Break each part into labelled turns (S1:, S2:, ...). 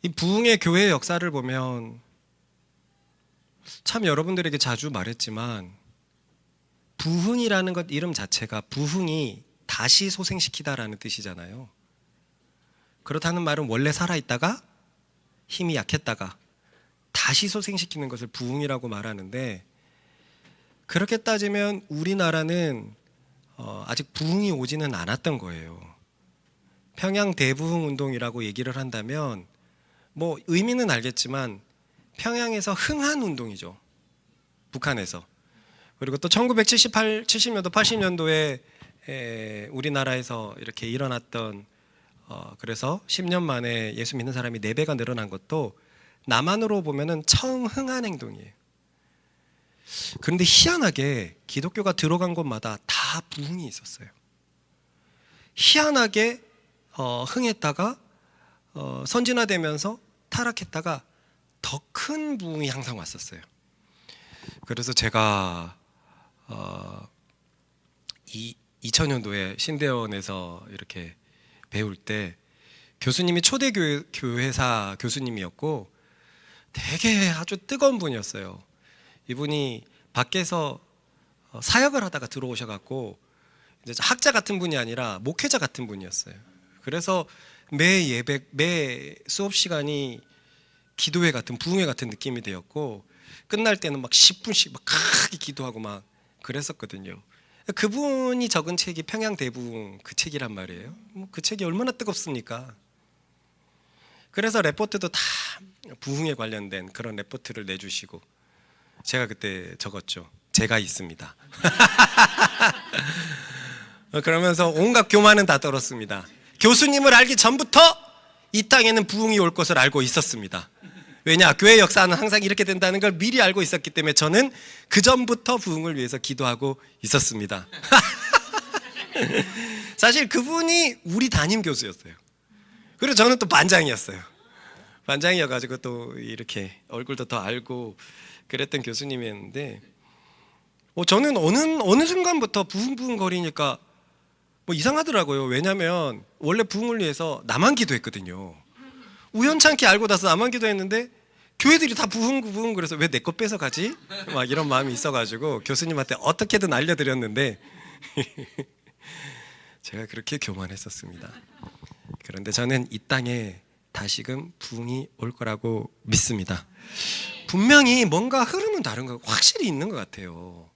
S1: 이 부흥의 교회 역사를 보면 참 여러분들에게 자주 말했지만 부흥이라는 것 이름 자체가 부흥이 다시 소생시키다라는 뜻이잖아요. 그렇다는 말은 원래 살아있다가 힘이 약했다가 다시 소생시키는 것을 부흥이라고 말하는데, 그렇게 따지면 우리나라는 아직 부흥이 오지는 않았던 거예요. 평양 대부흥 운동이라고 얘기를 한다면 뭐 의미는 알겠지만 평양에서 흥한 운동이죠. 북한에서. 그리고 또 1978, 70년도, 80년도에 우리나라에서 이렇게 일어났던 그래서 10년 만에 예수 믿는 사람이 4배가 늘어난 것도 남한으로 보면은 처음 흥한 행동이에요. 그런데 희한하게 기독교가 들어간 곳마다 다 부흥이 있었어요. 희한하게 흥했다가 선진화되면서 타락했다가 더 큰 부흥이 항상 왔었어요. 그래서 제가 2000년도에 신대원에서 이렇게 배울 때 교수님이 초대교회사 교수님이었고 되게 아주 뜨거운 분이었어요. 이분이 밖에서 사역을 하다가 들어오셔갖고 이제 학자 같은 분이 아니라 목회자 같은 분이었어요. 그래서 매 예배, 매 수업 시간이 기도회 같은 부흥회 같은 느낌이 되었고 끝날 때는 막 10분씩 막 크게 기도하고 막 그랬었거든요. 그분이 적은 책이 평양 대부흥 그 책이란 말이에요. 그 책이 얼마나 뜨겁습니까? 그래서 레포트도 다 부흥에 관련된 그런 레포트를 내주시고 제가 그때 적었죠. 제가 있습니다. 그러면서 온갖 교만은 다 떨었습니다. 교수님을 알기 전부터 이 땅에는 부흥이 올 것을 알고 있었습니다. 왜냐? 교회 역사는 항상 이렇게 된다는 걸 미리 알고 있었기 때문에 저는 그 전부터 부흥을 위해서 기도하고 있었습니다. 사실 그분이 우리 담임 교수였어요. 그리고 저는 또 반장이었어요. 반장이어가지고 또 이렇게 얼굴도 더 알고 그랬던 교수님이었는데 저는 어느 순간부터 부흥 거리니까 뭐 이상하더라고요. 왜냐면 원래 부흥을 위해서 나만 기도했거든요. 우연찮게 알고 나서 나만 기도했는데 교회들이 다 부흥 그래서 왜 내 거 뺏어 가지? 막 이런 마음이 있어가지고 교수님한테 어떻게든 알려드렸는데 제가 그렇게 교만했었습니다. 그런데 저는 이 땅에 다시금 부흥이 올 거라고 믿습니다. 분명히 뭔가 흐름은 다른 거 확실히 있는 것 같아요.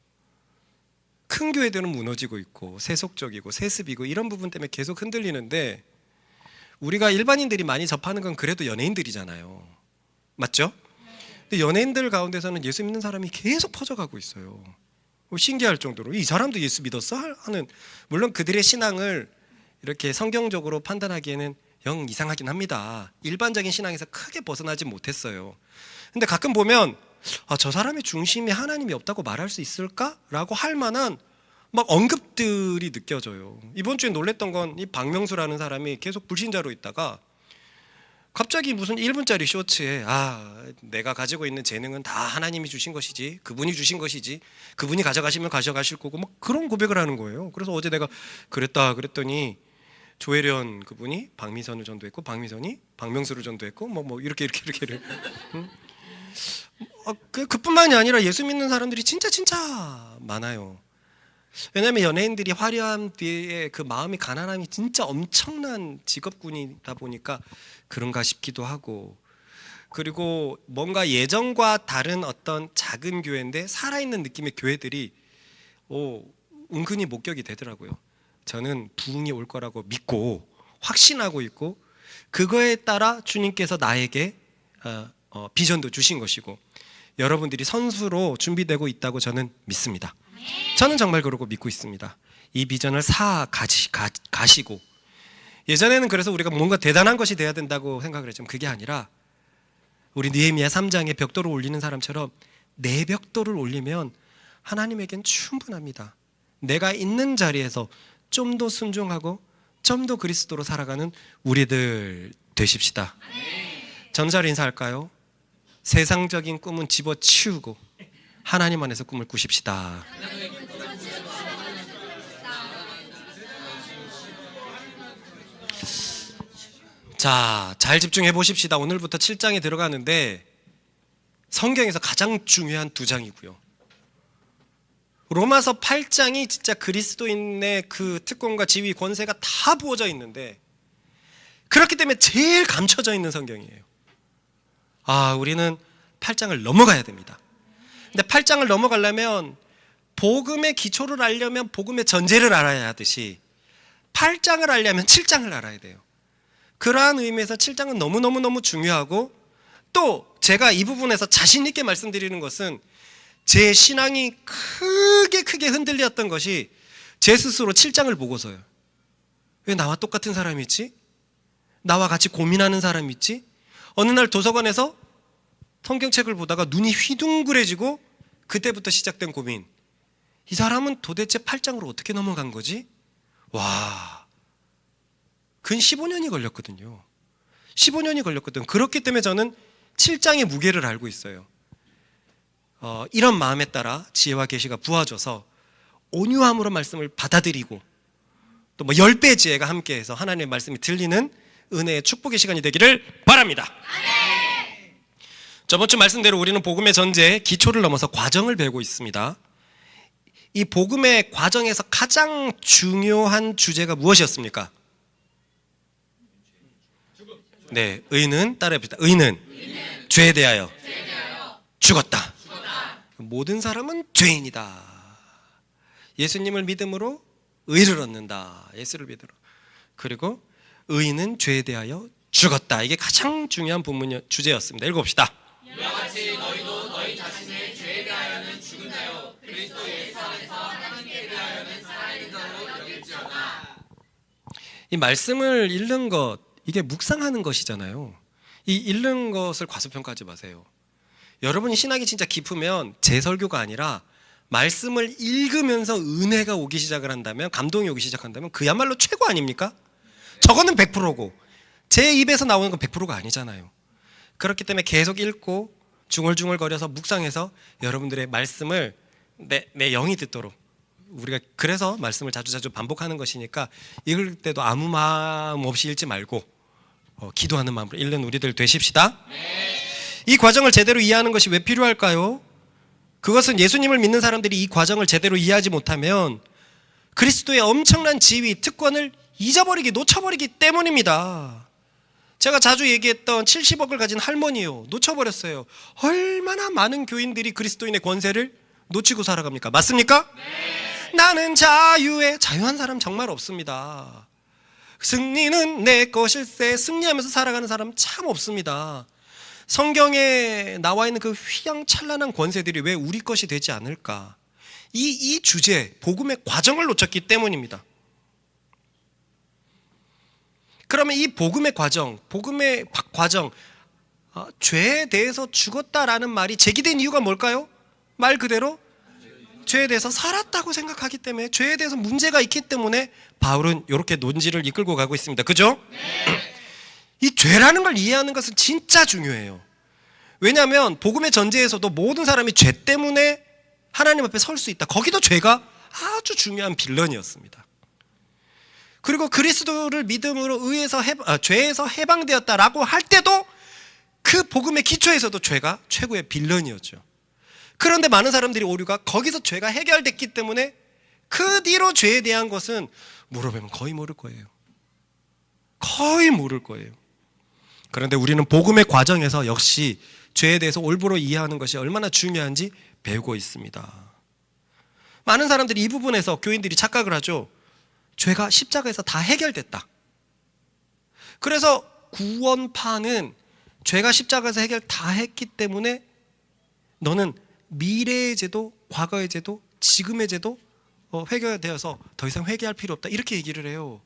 S1: 큰 교회들은 무너지고 있고 세속적이고 세습이고 이런 부분 때문에 계속 흔들리는데 우리가 일반인들이 많이 접하는 건 그래도 연예인들이잖아요. 맞죠? 근데 연예인들 가운데서는 예수 믿는 사람이 계속 퍼져가고 있어요. 신기할 정도로 이 사람도 예수 믿었어? 하는, 물론 그들의 신앙을 이렇게 성경적으로 판단하기에는 영 이상하긴 합니다. 일반적인 신앙에서 크게 벗어나지 못했어요. 근데 가끔 보면 저 사람의 중심이 하나님이 없다고 말할 수 있을까라고 할 만한 막 언급들이 느껴져요. 이번 주에 놀랬던 건 이 박명수라는 사람이 계속 불신자로 있다가 갑자기 무슨 1분짜리 쇼츠에 내가 가지고 있는 재능은 다 하나님이 주신 것이지, 그분이 주신 것이지, 그분이 가져가시면 가져가실 거고 막 그런 고백을 하는 거예요. 그래서 어제 내가 그랬더니 조혜련 그분이 박미선을 전도했고 박미선이 박명수를 전도했고 뭐 이렇게를 그뿐만이 아니라 예수 믿는 사람들이 진짜 많아요. 왜냐하면 연예인들이 화려함 뒤에 그 마음이 가난함이 진짜 엄청난 직업군이다 보니까 그런가 싶기도 하고, 그리고 뭔가 예전과 다른 어떤 작은 교회인데 살아있는 느낌의 교회들이 은근히 목격이 되더라고요. 저는 부흥이 올 거라고 믿고 확신하고 있고 그거에 따라 주님께서 나에게 비전도 주신 것이고 여러분들이 선수로 준비되고 있다고 저는 믿습니다. 저는 정말 그러고 믿고 있습니다. 이 비전을 가시고 예전에는 그래서 우리가 뭔가 대단한 것이 돼야 된다고 생각을 했지만 그게 아니라 우리 느헤미야 3장에 벽돌을 올리는 사람처럼 내 벽돌을 올리면 하나님에겐 충분합니다. 내가 있는 자리에서 좀 더 순종하고 좀 더 그리스도로 살아가는 우리들 되십시다. 전자로 인사할까요? 세상적인 꿈은 집어치우고 하나님 안에서 꿈을 꾸십시다. 자, 잘 집중해 보십시다. 오늘부터 7장에 들어가는데 성경에서 가장 중요한 두 장이고요. 로마서 8장이 진짜 그리스도인의 그 특권과 지위, 권세가 다 부어져 있는데 그렇기 때문에 제일 감춰져 있는 성경이에요. 우리는 8장을 넘어가야 됩니다. 근데 8장을 넘어가려면 복음의 기초를 알려면 복음의 전제를 알아야 하듯이 8장을 알려면 7장을 알아야 돼요. 그러한 의미에서 7장은 너무너무 중요하고, 또 제가 이 부분에서 자신 있게 말씀드리는 것은 제 신앙이 크게 흔들렸던 것이 제 스스로 7장을 보고서요. 왜 나와 똑같은 사람이 있지? 나와 같이 고민하는 사람이 있지? 어느 날 도서관에서 성경책을 보다가 눈이 휘둥그레지고 그때부터 시작된 고민. 이 사람은 도대체 8장으로 어떻게 넘어간 거지? 와, 근 15년이 걸렸거든요. 15년이 걸렸거든. 그렇기 때문에 저는 7장의 무게를 알고 있어요. 이런 마음에 따라 지혜와 계시가 부어져서 온유함으로 말씀을 받아들이고 또 10배의 지혜가 함께해서 하나님의 말씀이 들리는 은혜의 축복의 시간이 되기를 바랍니다. 저번 주 말씀대로 우리는 복음의 전제, 기초를 넘어서 과정을 배우고 있습니다. 이 복음의 과정에서 가장 중요한 주제가 무엇이었습니까? 네, 의는 따라해봅시다. 의는 죄에 대하여 죽었다. 모든 사람은 죄인이다. 예수님을 믿음으로 의를 얻는다. 예수를 믿음으로. 그리고 의인은 죄에 대하여 죽었다. 이게 가장 중요한 본문 주제였습니다. 읽어봅시다.
S2: 이와 같이 너희도 너희 자신의 죄에 대하여는 죽은 자요 그리스도 예수 안에서 하나님께 대하여는 살아있는 자로 여길지어다.
S1: 이 말씀을 읽는 것, 이게 묵상하는 것이잖아요. 이 읽는 것을 과소평가하지 마세요. 여러분이 신학이 진짜 깊으면 제 설교가 아니라 말씀을 읽으면서 은혜가 오기 시작을 한다면, 감동이 오기 시작한다면 그야말로 최고 아닙니까? 저거는 100%고 제 입에서 나오는 건 100%가 아니잖아요. 그렇기 때문에 계속 읽고 중얼중얼거려서 묵상해서 여러분들의 말씀을 내 영이 듣도록, 우리가 그래서 말씀을 자주 반복하는 것이니까 읽을 때도 아무 마음 없이 읽지 말고 기도하는 마음으로 읽는 우리들 되십시다. 이 과정을 제대로 이해하는 것이 왜 필요할까요? 그것은 예수님을 믿는 사람들이 이 과정을 제대로 이해하지 못하면 그리스도의 엄청난 지위, 특권을 잊어버리기, 놓쳐버리기 때문입니다. 제가 자주 얘기했던 70억을 가진 할머니요, 놓쳐버렸어요. 얼마나 많은 교인들이 그리스도인의 권세를 놓치고 살아갑니까? 맞습니까? 네. 나는 자유한 사람 정말 없습니다. 승리는 내 것일세, 승리하면서 살아가는 사람 참 없습니다. 성경에 나와 있는 그 휘황찬란한 권세들이 왜 우리 것이 되지 않을까? 이 주제, 복음의 과정을 놓쳤기 때문입니다. 그러면 이 복음의 과정, 죄에 대해서 죽었다라는 말이 제기된 이유가 뭘까요? 말 그대로 죄에 대해서 살았다고 생각하기 때문에, 죄에 대해서 문제가 있기 때문에 바울은 이렇게 논지를 이끌고 가고 있습니다. 그죠? 네. 이 죄라는 걸 이해하는 것은 진짜 중요해요. 왜냐하면 복음의 전제에서도 모든 사람이 죄 때문에 하나님 앞에 설 수 있다. 거기도 죄가 아주 중요한 빌런이었습니다. 그리고 그리스도를 믿음으로 죄에서 해방되었다라고 할 때도 그 복음의 기초에서도 죄가 최고의 빌런이었죠. 그런데 많은 사람들이 오류가 거기서 죄가 해결됐기 때문에 그 뒤로 죄에 대한 것은 물어보면 거의 모를 거예요. 거의 모를 거예요. 그런데 우리는 복음의 과정에서 역시 죄에 대해서 올바로 이해하는 것이 얼마나 중요한지 배우고 있습니다. 많은 사람들이 이 부분에서 교인들이 착각을 하죠. 죄가 십자가에서 다 해결됐다. 그래서 구원파는 죄가 십자가에서 해결 다 했기 때문에 너는 미래의 죄도, 과거의 죄도, 지금의 죄도 해결되어서 더 이상 회개할 필요 없다. 이렇게 얘기를 해요.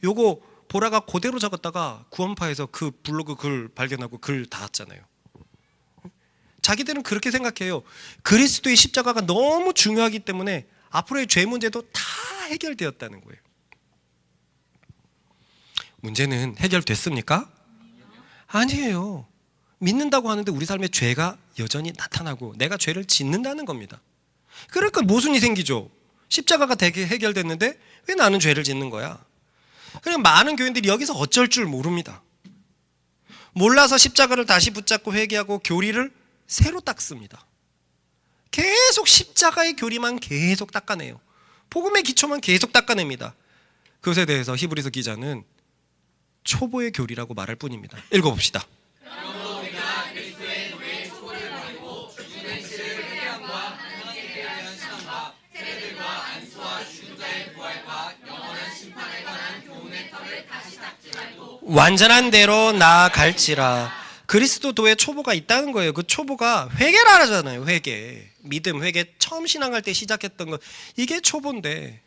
S1: 요거 보라가 그대로 적었다가 구원파에서 그 블로그 글 발견하고 글 닫았잖아요. 자기들은 그렇게 생각해요. 그리스도의 십자가가 너무 중요하기 때문에 앞으로의 죄 문제도 다 해결되었다는 거예요. 문제는 해결됐습니까? 아니에요. 믿는다고 하는데 우리 삶에 죄가 여전히 나타나고 내가 죄를 짓는다는 겁니다. 그러니까 모순이 생기죠. 십자가가 되게 해결됐는데 왜 나는 죄를 짓는 거야? 그냥 많은 교인들이 여기서 어쩔 줄 모릅니다. 몰라서 십자가를 다시 붙잡고 회개하고 교리를 새로 닦습니다. 계속 십자가의 교리만 계속 닦아내요. 복음의 기초만 계속 닦아냅니다. 그것에 대해서 히브리서 기자는 초보의 교리라고 말할 뿐입니다. 읽어봅시다. 완전한 대로 나아갈지라. 그리스도도의 초보가 있다는 거예요. 그 초보가 회개를 하잖아요. 회개, 믿음, 회개. 처음 신앙할 때 시작했던 거, 이게 초보인데,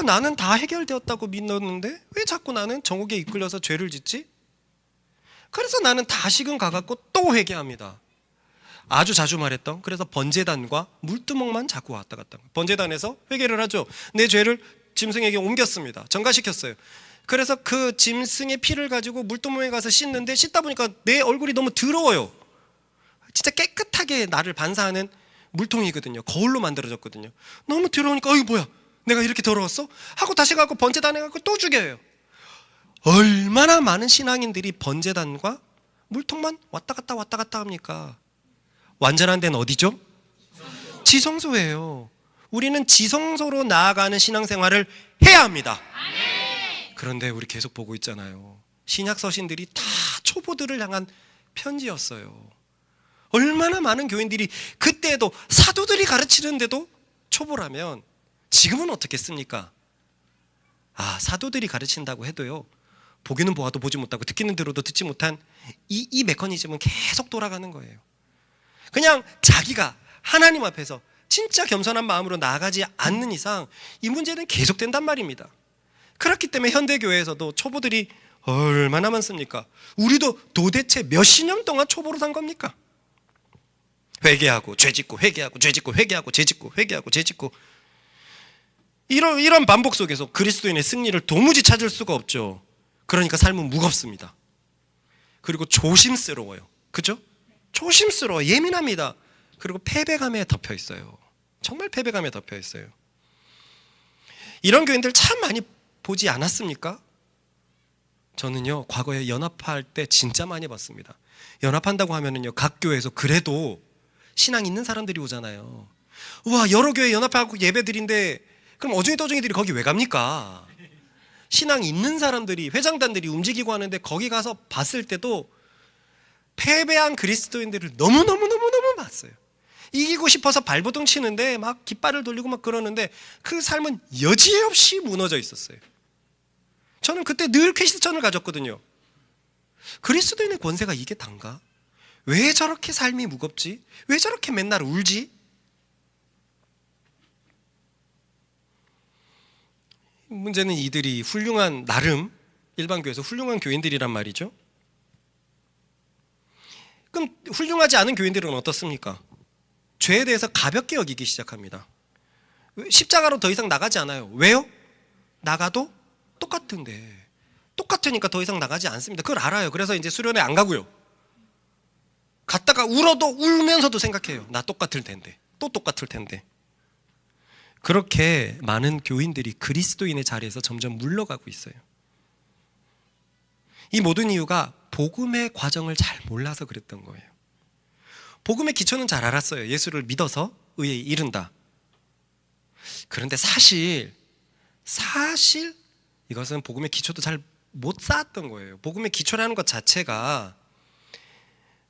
S1: 나는 다 해결되었다고 믿었는데 왜 자꾸 나는 정욕에 이끌려서 죄를 짓지? 그래서 나는 다시금 가갖고 또 회개합니다. 아주 자주 말했던, 그래서 번제단과 물두멍만 자꾸 왔다 갔다. 번제단에서 회개를 하죠. 내 죄를 짐승에게 옮겼습니다. 전가시켰어요. 그래서 그 짐승의 피를 가지고 물두멍에 가서 씻는데, 씻다 보니까 내 얼굴이 너무 더러워요. 진짜 깨끗하게 나를 반사하는 물통이거든요. 거울로 만들어졌거든요. 너무 더러우니까 이거 뭐야, 내가 이렇게 더러웠어? 하고 다시 가고 번제단에 가고 또 죽여요. 얼마나 많은 신앙인들이 번제단과 물통만 왔다 갔다 합니까? 완전한 데는 어디죠? 지성소예요. 우리는 지성소로 나아가는 신앙생활을 해야 합니다. 그런데 우리 계속 보고 있잖아요. 신약 서신들이 다 초보들을 향한 편지였어요. 얼마나 많은 교인들이, 그때도 사도들이 가르치는데도 초보라면 지금은 어떻겠습니까? 사도들이 가르친다고 해도요, 보기는 보아도 보지 못하고 듣기는 들어도 듣지 못한 이 메커니즘은 계속 돌아가는 거예요. 그냥 자기가 하나님 앞에서 진짜 겸손한 마음으로 나아가지 않는 이상 이 문제는 계속된단 말입니다. 그렇기 때문에 현대교회에서도 초보들이 얼마나 많습니까? 우리도 도대체 몇십 년 동안 초보로 산 겁니까? 회개하고 죄짓고 회개하고 죄짓고 회개하고 죄짓고 회개하고 죄짓고, 이런 반복 속에서 그리스도인의 승리를 도무지 찾을 수가 없죠. 그러니까 삶은 무겁습니다. 그리고 조심스러워요. 그죠? 조심스러워, 예민합니다. 그리고 패배감에 덮여 있어요. 정말 패배감에 덮여 있어요. 이런 교인들 참 많이 보지 않았습니까? 저는요, 과거에 연합할 때 진짜 많이 봤습니다. 연합한다고 하면은요, 각 교회에서 그래도 신앙 있는 사람들이 오잖아요. 우와, 여러 교회 연합하고 예배드린데 그럼 어중이 떠중이들이 거기 왜 갑니까? 신앙 있는 사람들이, 회장단들이 움직이고 하는데 거기 가서 봤을 때도 패배한 그리스도인들을 너무너무 봤어요. 이기고 싶어서 발버둥 치는데 막 깃발을 돌리고 막 그러는데 그 삶은 여지없이 무너져 있었어요. 저는 그때 늘 퀘스천을 가졌거든요. 그리스도인의 권세가 이게 단가? 왜 저렇게 삶이 무겁지? 왜 저렇게 맨날 울지? 문제는 이들이 훌륭한, 나름 일반교회에서 훌륭한 교인들이란 말이죠. 그럼 훌륭하지 않은 교인들은 어떻습니까? 죄에 대해서 가볍게 여기기 시작합니다. 십자가로 더 이상 나가지 않아요. 왜요? 나가도 똑같은데, 똑같으니까 더 이상 나가지 않습니다. 그걸 알아요. 그래서 이제 수련회 안 가고요, 갔다가 울면서도 생각해요. 나 똑같을 텐데, 또 똑같을 텐데. 그렇게 많은 교인들이 그리스도인의 자리에서 점점 물러가고 있어요. 이 모든 이유가 복음의 과정을 잘 몰라서 그랬던 거예요. 복음의 기초는 잘 알았어요. 예수를 믿어서 의에 이른다. 그런데 사실 이것은 복음의 기초도 잘 못 쌓았던 거예요. 복음의 기초라는 것 자체가,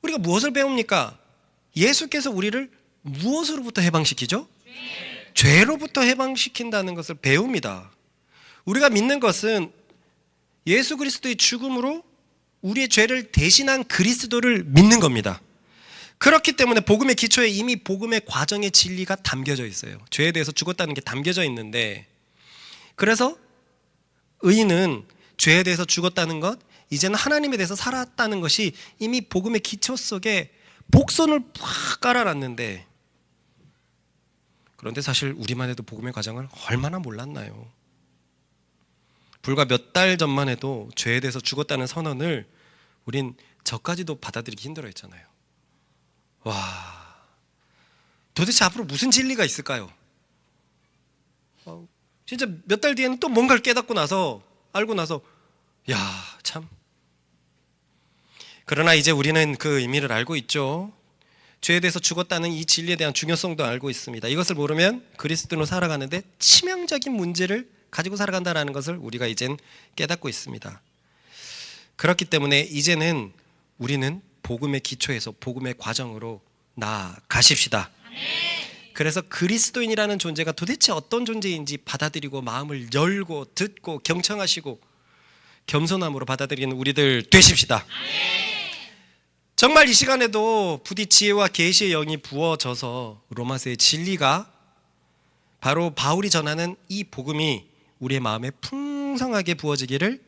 S1: 우리가 무엇을 배웁니까? 예수께서 우리를 무엇으로부터 해방시키죠? 죄로부터 해방시킨다는 것을 배웁니다. 우리가 믿는 것은 예수 그리스도의 죽음으로 우리의 죄를 대신한 그리스도를 믿는 겁니다. 그렇기 때문에 복음의 기초에 이미 복음의 과정의 진리가 담겨져 있어요. 죄에 대해서 죽었다는 게 담겨져 있는데, 그래서 의인은 죄에 대해서 죽었다는 것, 이제는 하나님에 대해서 살았다는 것이 이미 복음의 기초 속에 복선을 팍 깔아놨는데, 그런데 사실 우리만 해도 복음의 과정을 얼마나 몰랐나요? 불과 몇 달 전만 해도 죄에 대해서 죽었다는 선언을 우린 저까지도 받아들이기 힘들어했잖아요. 와, 도대체 앞으로 무슨 진리가 있을까요? 진짜 몇 달 뒤에는 또 뭔가를 깨닫고 나서, 알고 나서, 야, 참, 그러나 이제 우리는 그 의미를 알고 있죠. 죄에 대해서 죽었다는 이 진리에 대한 중요성도 알고 있습니다. 이것을 모르면 그리스도로 살아가는데 치명적인 문제를 가지고 살아간다는 것을 우리가 이젠 깨닫고 있습니다. 그렇기 때문에 이제는 우리는 복음의 기초에서 복음의 과정으로 나아가십시다. 그래서 그리스도인이라는 존재가 도대체 어떤 존재인지 받아들이고 마음을 열고 듣고 경청하시고 겸손함으로 받아들이는 우리들 되십시다. 정말 이 시간에도 부디 지혜와 계시의 영이 부어져서 로마서의 진리가 바로 바울이 전하는 이 복음이 우리의 마음에 풍성하게 부어지기를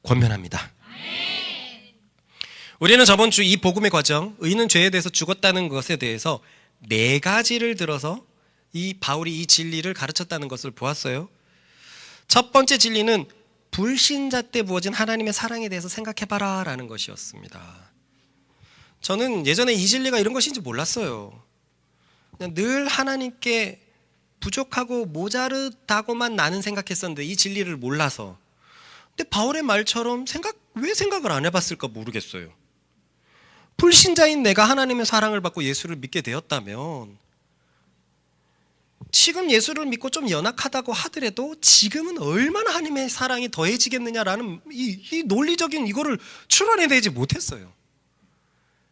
S1: 권면합니다. 우리는 저번 주 이 복음의 과정, 의인은 죄에 대해서 죽었다는 것에 대해서 4가지를 들어서 이 바울이 이 진리를 가르쳤다는 것을 보았어요. 첫 번째 진리는 불신자 때 부어진 하나님의 사랑에 대해서 생각해봐라 라는 것이었습니다. 저는 예전에 이 진리가 이런 것인지 몰랐어요. 그냥 늘 하나님께 부족하고 모자르다고만 나는 생각했었는데 이 진리를 몰라서. 근데 바울의 말처럼 왜 생각을 안 해봤을까 모르겠어요. 불신자인 내가 하나님의 사랑을 받고 예수를 믿게 되었다면 지금 예수를 믿고 좀 연약하다고 하더라도 지금은 얼마나 하나님의 사랑이 더해지겠느냐라는 이 논리적인 이거를 추론해내지 못했어요.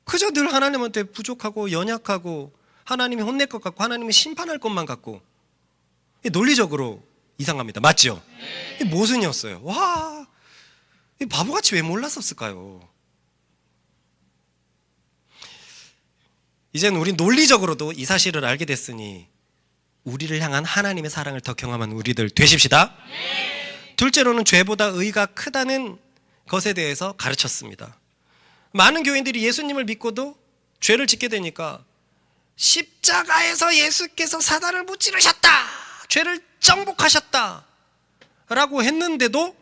S1: 그저 늘 하나님한테 부족하고 연약하고 하나님이 혼낼 것 같고 하나님이 심판할 것만 같고 논리적으로 이상합니다. 맞죠? 이 모순이었어요. 와, 이 바보같이 왜 몰랐었을까요? 이젠 우리 논리적으로도 이 사실을 알게 됐으니 우리를 향한 하나님의 사랑을 더 경험한 우리들 되십시다. 둘째로는 죄보다 의가 크다는 것에 대해서 가르쳤습니다. 많은 교인들이 예수님을 믿고도 죄를 짓게 되니까 십자가에서 예수께서 사단을 무찌르셨다, 죄를 정복하셨다 라고 했는데도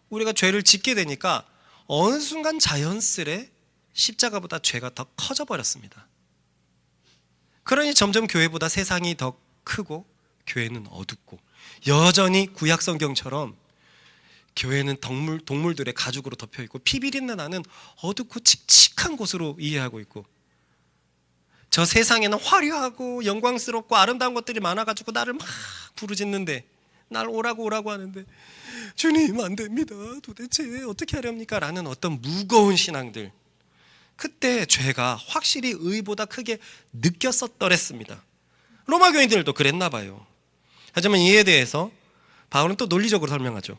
S1: 우리가 죄를 짓게 되니까 어느 순간 자연스레 십자가보다 죄가 더 커져 버렸습니다. 그러니 점점 교회보다 세상이 더 크고 교회는 어둡고, 여전히 구약 성경처럼 교회는 동물들의 가죽으로 덮여 있고 피 비린내 나는 어둡고 칙칙한 곳으로 이해하고 있고, 저 세상에는 화려하고 영광스럽고 아름다운 것들이 많아가지고 나를 막 부르짖는데, 날 오라고 하는데 주님 안 됩니다, 도대체 어떻게 하렵니까? 라는 어떤 무거운 신앙들, 그때 죄가 확실히 의보다 크게 느꼈었더랬습니다. 로마 교인들도 그랬나 봐요. 하지만 이에 대해서 바울은 또 논리적으로 설명하죠.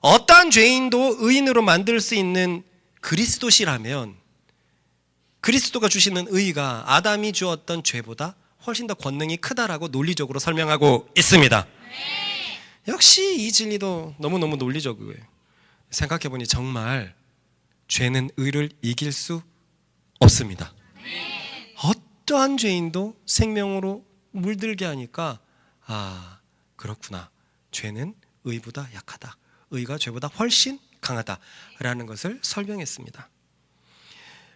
S1: 어떠한 죄인도 의인으로 만들 수 있는 그리스도시라면 그리스도가 주시는 의가 아담이 주었던 죄보다 훨씬 더 권능이 크다라고 논리적으로 설명하고 있습니다. 역시 이 진리도 너무너무 논리적이에요. 생각해보니 정말 죄는 의를 이길 수 없습니다. 어떠한 죄인도 생명으로 물들게 하니까 그렇구나, 죄는 의보다 약하다, 의가 죄보다 훨씬 강하다라는 것을 설명했습니다.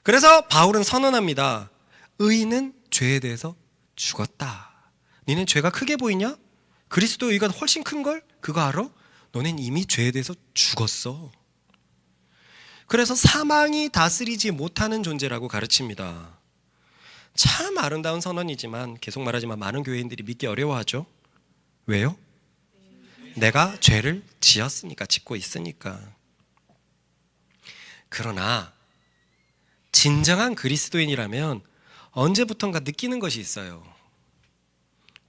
S1: 그래서 바울은 선언합니다. 의인은 죄에 대해서 죽었다. 너는 죄가 크게 보이냐? 그리스도 의가 훨씬 큰걸? 그거 알아? 너는 이미 죄에 대해서 죽었어. 그래서 사망이 다스리지 못하는 존재라고 가르칩니다. 참 아름다운 선언이지만 계속 말하지만 많은 교회인들이 믿기 어려워하죠. 왜요? 내가 죄를 지었으니까, 짓고 있으니까. 그러나 진정한 그리스도인이라면 언제부턴가 느끼는 것이 있어요.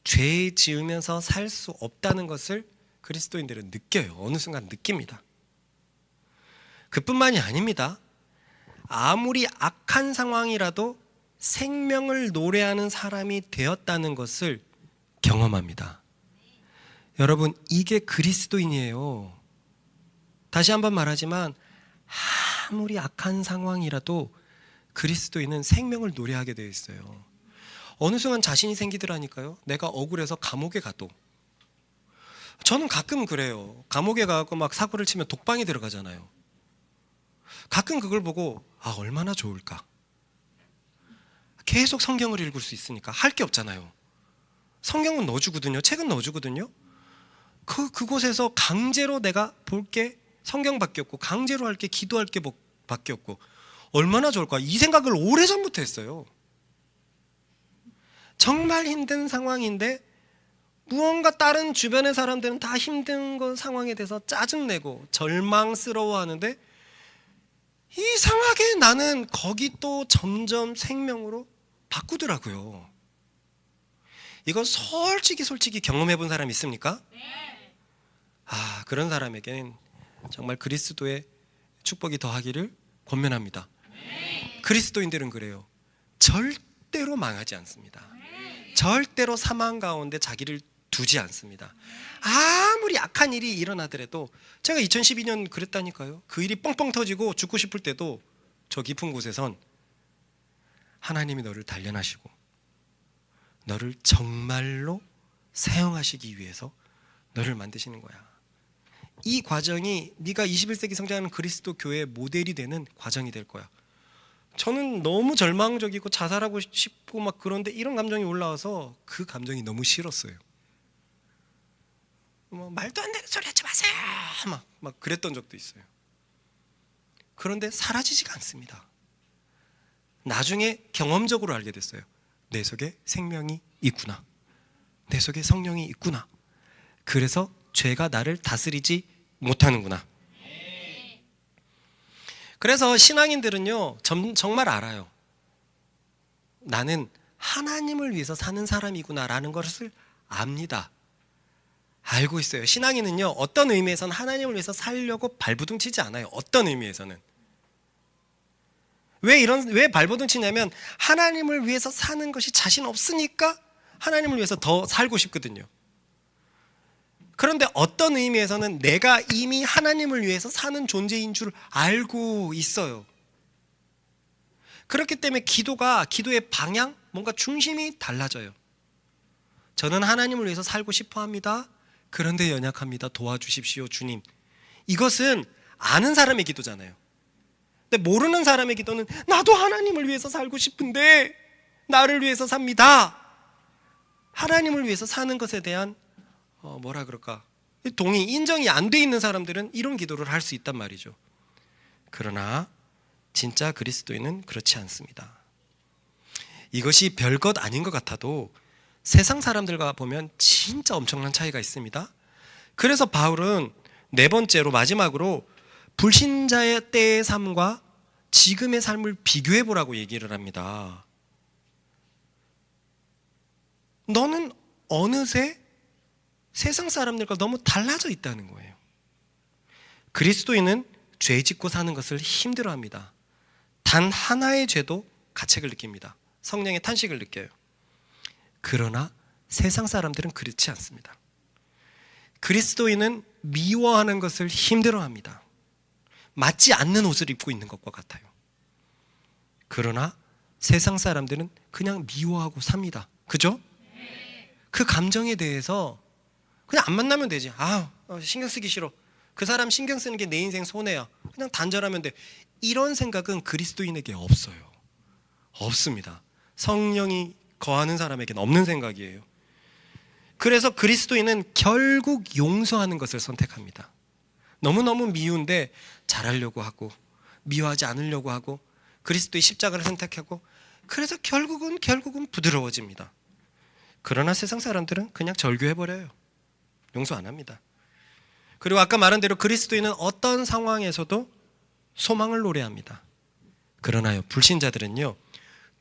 S1: 죄 지으면서 살 수 없다는 것을 그리스도인들은 느껴요. 어느 순간 느낍니다. 그뿐만이 아닙니다. 아무리 악한 상황이라도 생명을 노래하는 사람이 되었다는 것을 경험합니다. 여러분, 이게 그리스도인이에요. 다시 한번 말하지만 아무리 악한 상황이라도 그리스도인은 생명을 노래하게 되어 있어요. 어느 순간 자신이 생기더라니까요. 내가 억울해서 감옥에 가도. 저는 가끔 그래요. 감옥에 가고 막 사고를 치면 독방에 들어가잖아요. 가끔 그걸 보고 얼마나 좋을까. 계속 성경을 읽을 수 있으니까 할 게 없잖아요. 성경은 넣어주거든요. 책은 넣어주거든요. 그곳에서 강제로 내가 볼 게 성경밖에 없고 강제로 할 게 기도할 게 밖에 없고 얼마나 좋을까? 이 생각을 오래전부터 했어요. 정말 힘든 상황인데 무언가 다른 주변의 사람들은 다 힘든 그 상황에 대해서 짜증내고 절망스러워하는데 이상하게 나는 거기 또 점점 생명으로 바꾸더라고요. 이거 솔직히 경험해 본 사람 있습니까? 그런 사람에게는 정말 그리스도의 축복이 더하기를 권면합니다. 그리스도인들은 그래요. 절대로 망하지 않습니다. 절대로 사망 가운데 자기를 두지 않습니다. 아무리 악한 일이 일어나더라도 제가 2012년 그랬다니까요. 그 일이 뻥뻥 터지고 죽고 싶을 때도 저 깊은 곳에선 하나님이 너를 단련하시고 너를 정말로 사용하시기 위해서 너를 만드시는 거야. 이 과정이 네가 21세기 성장하는 그리스도 교회의 모델이 되는 과정이 될 거야. 저는 너무 절망적이고 자살하고 싶고 막 그런데 이런 감정이 올라와서 그 감정이 너무 싫었어요. 말도 안 되는 소리 하지 마세요. 막 그랬던 적도 있어요. 그런데 사라지지가 않습니다. 나중에 경험적으로 알게 됐어요. 내 속에 생명이 있구나. 내 속에 성령이 있구나. 그래서 죄가 나를 다스리지 못하는구나. 그래서 신앙인들은요 정말 알아요. 나는 하나님을 위해서 사는 사람이구나라는 것을 압니다. 알고 있어요. 신앙인은요 어떤 의미에서는 하나님을 위해서 살려고 발버둥치지 않아요. 어떤 의미에서는 왜 발버둥치냐면 하나님을 위해서 사는 것이 자신 없으니까 하나님을 위해서 더 살고 싶거든요. 그런데 어떤 의미에서는 내가 이미 하나님을 위해서 사는 존재인 줄 알고 있어요. 그렇기 때문에 기도의 방향, 뭔가 중심이 달라져요. 저는 하나님을 위해서 살고 싶어 합니다. 그런데 연약합니다. 도와주십시오, 주님. 이것은 아는 사람의 기도잖아요. 근데 모르는 사람의 기도는 나도 하나님을 위해서 살고 싶은데 나를 위해서 삽니다. 하나님을 위해서 사는 것에 대한 인정이 안 돼 있는 사람들은 이런 기도를 할 수 있단 말이죠. 그러나 진짜 그리스도인은 그렇지 않습니다. 이것이 별것 아닌 것 같아도 세상 사람들과 보면 진짜 엄청난 차이가 있습니다. 그래서 바울은 네 번째로 마지막으로 불신자의 때의 삶과 지금의 삶을 비교해 보라고 얘기를 합니다. 너는 어느새 세상 사람들과 너무 달라져 있다는 거예요. 그리스도인은 죄 짓고 사는 것을 힘들어합니다. 단 하나의 죄도 가책을 느낍니다. 성령의 탄식을 느껴요. 그러나 세상 사람들은 그렇지 않습니다. 그리스도인은 미워하는 것을 힘들어합니다. 맞지 않는 옷을 입고 있는 것과 같아요. 그러나 세상 사람들은 그냥 미워하고 삽니다. 그죠? 그 감정에 대해서 그냥 안 만나면 되지. 신경 쓰기 싫어. 그 사람 신경 쓰는 게 내 인생 손해야. 그냥 단절하면 돼. 이런 생각은 그리스도인에게 없어요. 없습니다. 성령이 거하는 사람에게는 없는 생각이에요. 그래서 그리스도인은 결국 용서하는 것을 선택합니다. 너무너무 미운데 잘하려고 하고 미워하지 않으려고 하고 그리스도의 십자가를 선택하고 그래서 결국은 부드러워집니다. 그러나 세상 사람들은 그냥 절교해버려요. 용서 안 합니다. 그리고 아까 말한 대로 그리스도인은 어떤 상황에서도 소망을 노래합니다. 그러나요 불신자들은요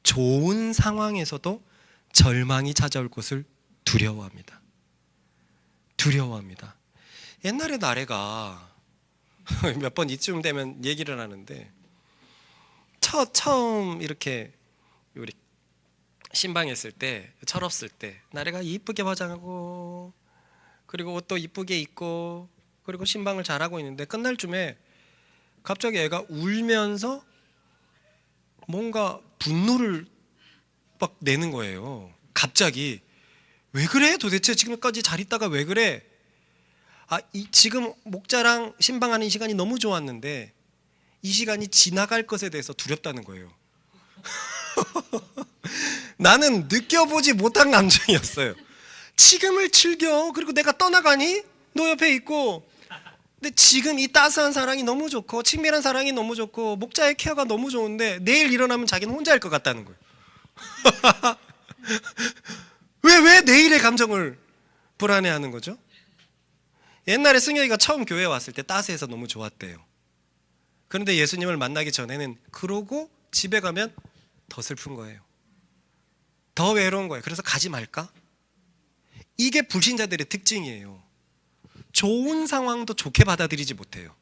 S1: 좋은 상황에서도 절망이 찾아올 것을 두려워합니다. 옛날에 나래가 몇 번 이쯤 되면 얘기를 하는데 처음 이렇게 우리 신방했을 때 철없을 때 나래가 이쁘게 화장하고 그리고 옷도 이쁘게 입고 그리고 신방을 잘하고 있는데 끝날 쯤에 갑자기 애가 울면서 뭔가 분노를 막 내는 거예요. 갑자기 왜 그래? 도대체 지금까지 잘 있다가 왜 그래? 지금 목자랑 신방하는 시간이 너무 좋았는데 이 시간이 지나갈 것에 대해서 두렵다는 거예요. 나는 느껴보지 못한 감정이었어요. 지금을 즐겨. 그리고 내가 떠나가니? 너 옆에 있고 근데 지금 이 따스한 사랑이 너무 좋고 친밀한 사랑이 너무 좋고 목자의 케어가 너무 좋은데 내일 일어나면 자기는 혼자일 것 같다는 거예요. 왜 내일의 감정을 불안해하는 거죠? 옛날에 승혁이가 처음 교회에 왔을 때 따스해서 너무 좋았대요. 그런데 예수님을 만나기 전에는 그러고 집에 가면 더 슬픈 거예요. 더 외로운 거예요. 그래서 가지 말까? 이게 불신자들의 특징이에요. 좋은 상황도 좋게 받아들이지 못해요.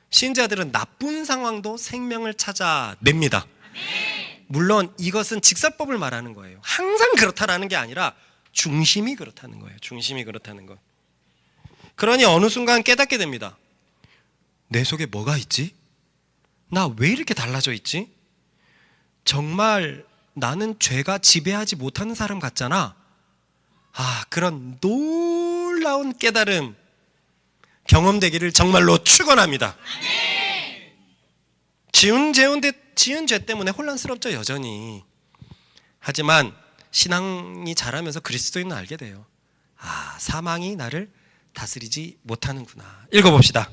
S1: 신자들은 나쁜 상황도 생명을 찾아냅니다. 물론 이것은 직설법을 말하는 거예요. 항상 그렇다라는 게 아니라 중심이 그렇다는 거예요. 중심이 그렇다는 것. 그러니 어느 순간 깨닫게 됩니다. 내 속에 뭐가 있지? 나 왜 이렇게 달라져 있지? 정말 나는 죄가 지배하지 못하는 사람 같잖아. 그런 놀라운 깨달음 경험되기를 정말로 축원합니다. 지은 죄 때문에 혼란스럽죠, 여전히. 하지만 신앙이 자라면서 그리스도인은 알게 돼요. 사망이 나를 다스리지 못하는구나. 읽어봅시다.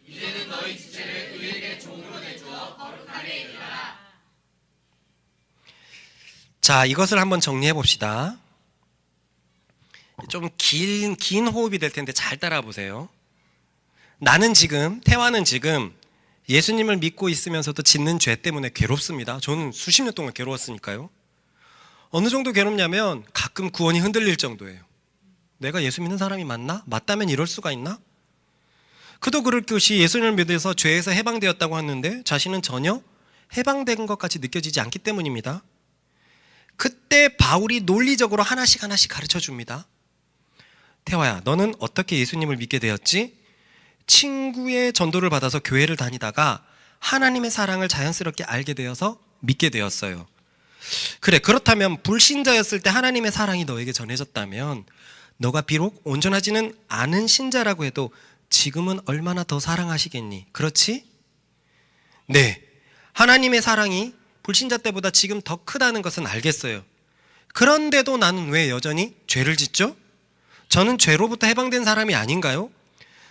S2: 이제는 너희 지체를 의에게 종으로 내주어 거룩하게 이르라.
S1: 자, 이것을 한번 정리해 봅시다. 좀 긴 호흡이 될 텐데 잘 따라 보세요. 태화는 지금 예수님을 믿고 있으면서도 짓는 죄 때문에 괴롭습니다. 저는 수십 년 동안 괴로웠으니까요. 어느 정도 괴롭냐면 가끔 구원이 흔들릴 정도예요. 내가 예수 믿는 사람이 맞나? 맞다면 이럴 수가 있나? 그도 그럴 것이 예수님을 믿어서 죄에서 해방되었다고 하는데 자신은 전혀 해방된 것 같이 느껴지지 않기 때문입니다. 그때 바울이 논리적으로 하나씩 가르쳐 줍니다. 태화야, 너는 어떻게 예수님을 믿게 되었지? 친구의 전도를 받아서 교회를 다니다가 하나님의 사랑을 자연스럽게 알게 되어서 믿게 되었어요. 그래, 그렇다면 불신자였을 때 하나님의 사랑이 너에게 전해졌다면 너가 비록 온전하지는 않은 신자라고 해도 지금은 얼마나 더 사랑하시겠니? 그렇지? 네, 하나님의 사랑이 불신자 때보다 지금 더 크다는 것은 알겠어요. 그런데도 나는 왜 여전히 죄를 짓죠? 저는 죄로부터 해방된 사람이 아닌가요?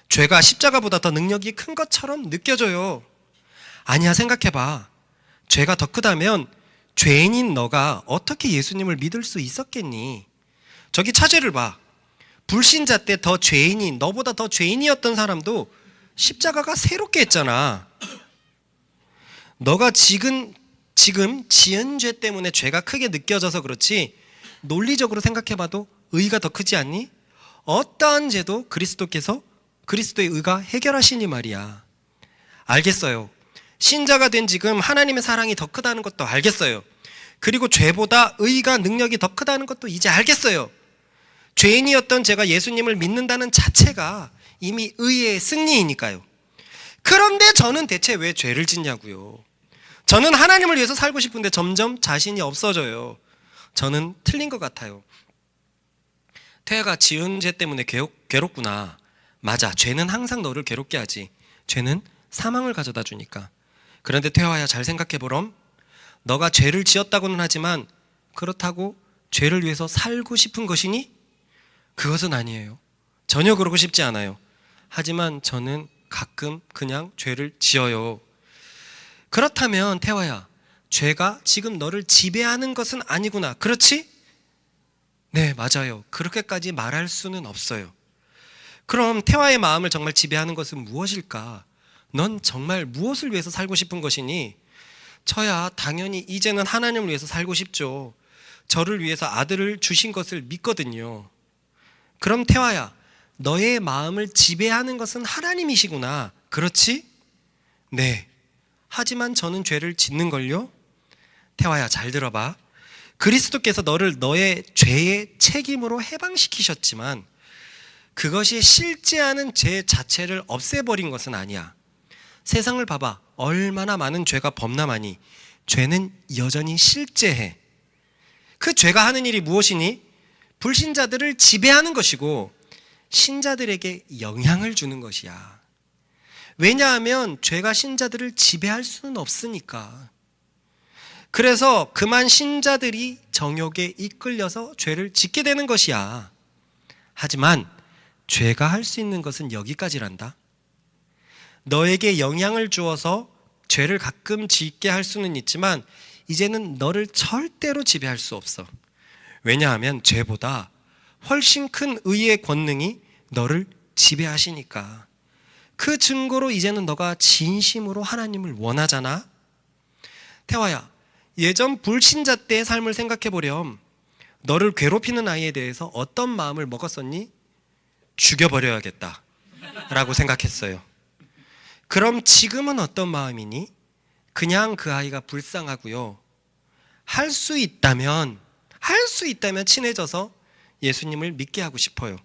S1: 죄가 십자가보다 더 능력이 큰 것처럼 느껴져요. 아니야, 생각해봐. 죄가 더 크다면 죄인인 너가 어떻게 예수님을 믿을 수 있었겠니? 저기 차제를 봐. 불신자 때 더 죄인이, 너보다 더 죄인이었던 사람도 십자가가 새롭게 했잖아. 너가 지금 지은 죄 때문에 죄가 크게 느껴져서 그렇지 논리적으로 생각해봐도 의가 더 크지 않니? 어떠한 죄도 그리스도의 의가 해결하시니 말이야. 알겠어요. 신자가 된 지금 하나님의 사랑이 더 크다는 것도 알겠어요. 그리고 죄보다 의가 능력이 더 크다는 것도 이제 알겠어요. 죄인이었던 제가 예수님을 믿는다는 자체가 이미 의의 승리이니까요. 그런데 저는 대체 왜 죄를 짓냐고요. 저는 하나님을 위해서 살고 싶은데 점점 자신이 없어져요. 저는 틀린 것 같아요. 태아가 지은 죄 때문에 괴롭구나. 맞아, 죄는 항상 너를 괴롭게 하지. 죄는 사망을 가져다 주니까. 그런데 태화야, 잘 생각해보렴. 너가 죄를 지었다고는 하지만 그렇다고 죄를 위해서 살고 싶은 것이니? 그것은 아니에요. 전혀 그러고 싶지 않아요. 하지만 저는 가끔 그냥 죄를 지어요. 그렇다면 태화야, 죄가 지금 너를 지배하는 것은 아니구나. 그렇지? 네, 맞아요. 그렇게까지 말할 수는 없어요. 그럼 태화의 마음을 정말 지배하는 것은 무엇일까? 넌 정말 무엇을 위해서 살고 싶은 것이니? 저야 당연히 이제는 하나님을 위해서 살고 싶죠. 저를 위해서 아들을 주신 것을 믿거든요. 그럼 태화야, 너의 마음을 지배하는 것은 하나님이시구나. 그렇지? 네. 하지만 저는 죄를 짓는걸요? 태화야, 잘 들어봐. 그리스도께서 너를 너의 죄의 책임으로 해방시키셨지만 그것이 실제하는 죄 자체를 없애버린 것은 아니야. 세상을 봐봐. 얼마나 많은 죄가 범람하니 죄는 여전히 실제해. 그 죄가 하는 일이 무엇이니? 불신자들을 지배하는 것이고 신자들에게 영향을 주는 것이야. 왜냐하면 죄가 신자들을 지배할 수는 없으니까. 그래서 그만 신자들이 정욕에 이끌려서 죄를 짓게 되는 것이야. 하지만 죄가 할 수 있는 것은 여기까지란다. 너에게 영향을 주어서 죄를 가끔 짓게 할 수는 있지만 이제는 너를 절대로 지배할 수 없어. 왜냐하면 죄보다 훨씬 큰 의의 권능이 너를 지배하시니까. 그 증거로 이제는 너가 진심으로 하나님을 원하잖아. 태화야, 예전 불신자 때의 삶을 생각해 보렴. 너를 괴롭히는 아이에 대해서 어떤 마음을 먹었었니? 죽여버려야겠다 라고 생각했어요. 그럼 지금은 어떤 마음이니? 그냥 그 아이가 불쌍하고요. 할 수 있다면 친해져서 예수님을 믿게 하고 싶어요.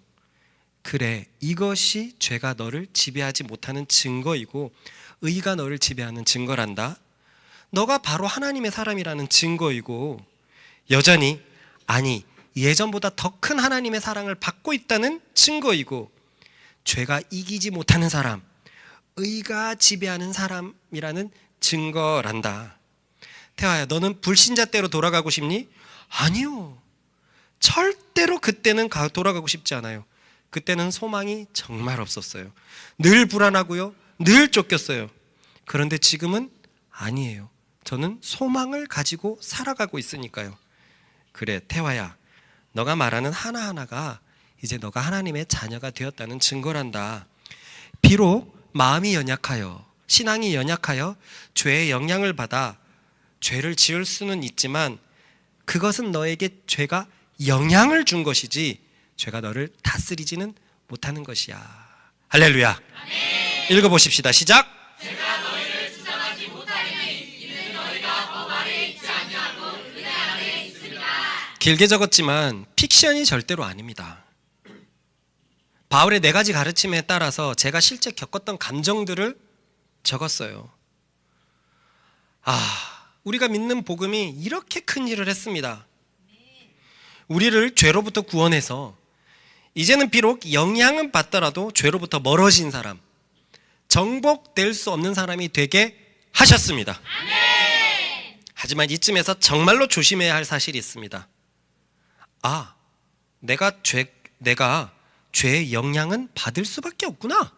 S1: 그래, 이것이 죄가 너를 지배하지 못하는 증거이고 의가 너를 지배하는 증거란다. 너가 바로 하나님의 사람이라는 증거이고 여전히, 아니 예전보다 더 큰 하나님의 사랑을 받고 있다는 증거이고 죄가 이기지 못하는 사람, 의가 지배하는 사람이라는 증거란다. 태화야, 너는 불신자 때로 돌아가고 싶니? 아니요, 절대로 그때는 돌아가고 싶지 않아요. 그때는 소망이 정말 없었어요. 늘 불안하고요, 늘 쫓겼어요. 그런데 지금은 아니에요. 저는 소망을 가지고 살아가고 있으니까요. 그래, 태화야, 너가 말하는 하나하나가 이제 너가 하나님의 자녀가 되었다는 증거란다. 비록 마음이 연약하여, 신앙이 연약하여 죄의 영향을 받아 죄를 지을 수는 있지만 그것은 너에게 죄가 영향을 준 것이지 죄가 너를 다스리지는 못하는 것이야. 할렐루야. 아멘. 읽어보십시다. 시작.
S2: 제가 너희를 주장하지 못하리니 이는 너희가 법 아래 있지 아니하고 은혜 아래 있습니다.
S1: 길게 적었지만 픽션이 절대로 아닙니다. 바울의 4가지 가르침에 따라서 제가 실제 겪었던 감정들을 적었어요. 우리가 믿는 복음이 이렇게 큰 일을 했습니다. 우리를 죄로부터 구원해서 이제는 비록 영향은 받더라도 죄로부터 멀어진 사람, 정복될 수 없는 사람이 되게 하셨습니다. 하지만 이쯤에서 정말로 조심해야 할 사실이 있습니다. 내가 죄의 영향은 받을 수밖에 없구나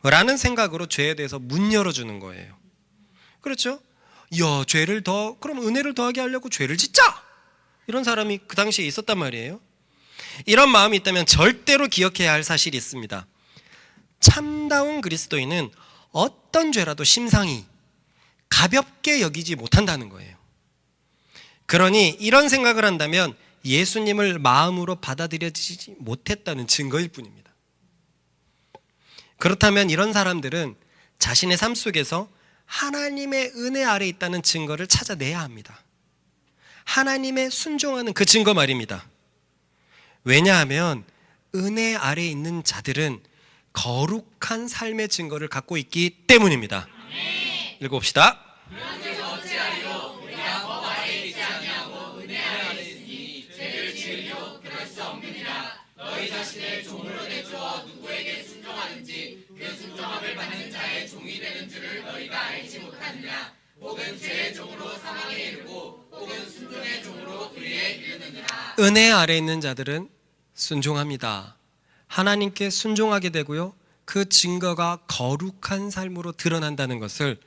S1: 라는 생각으로 죄에 대해서 문 열어주는 거예요. 그렇죠? 죄를 그럼 은혜를 더하게 하려고 죄를 짓자! 이런 사람이 그 당시에 있었단 말이에요. 이런 마음이 있다면 절대로 기억해야 할 사실이 있습니다. 참다운 그리스도인은 어떤 죄라도 심상히 가볍게 여기지 못한다는 거예요. 그러니 이런 생각을 한다면 예수님을 마음으로 받아들여지지 못했다는 증거일 뿐입니다. 그렇다면 이런 사람들은 자신의 삶 속에서 하나님의 은혜 아래 있다는 증거를 찾아내야 합니다. 하나님의 순종하는 그 증거 말입니다. 왜냐하면 은혜 아래 있는 자들은 거룩한 삶의 증거를 갖고 있기 때문입니다. 읽어봅시다.
S2: 그런즉 어찌하리요? 우리가 법 아래 있지 아니하고 은혜 아래 있으니 죄를 지으려 그럴 수 없느니라. 너희 자신의 종으로 내주어 누구에게 순종하든지 그 순종함을 받는 자의 종이 되는 줄을 너희가 알지 못하느냐? 혹은 죄의 종으로 사망에 이르고 혹은 순종의 종으로 의에 이르느니라.
S1: 은혜 아래 있는 자들은 순종합니다. 하나님께 순종하게 되고요, 그 증거가 거룩한 삶으로 드러난다는 것을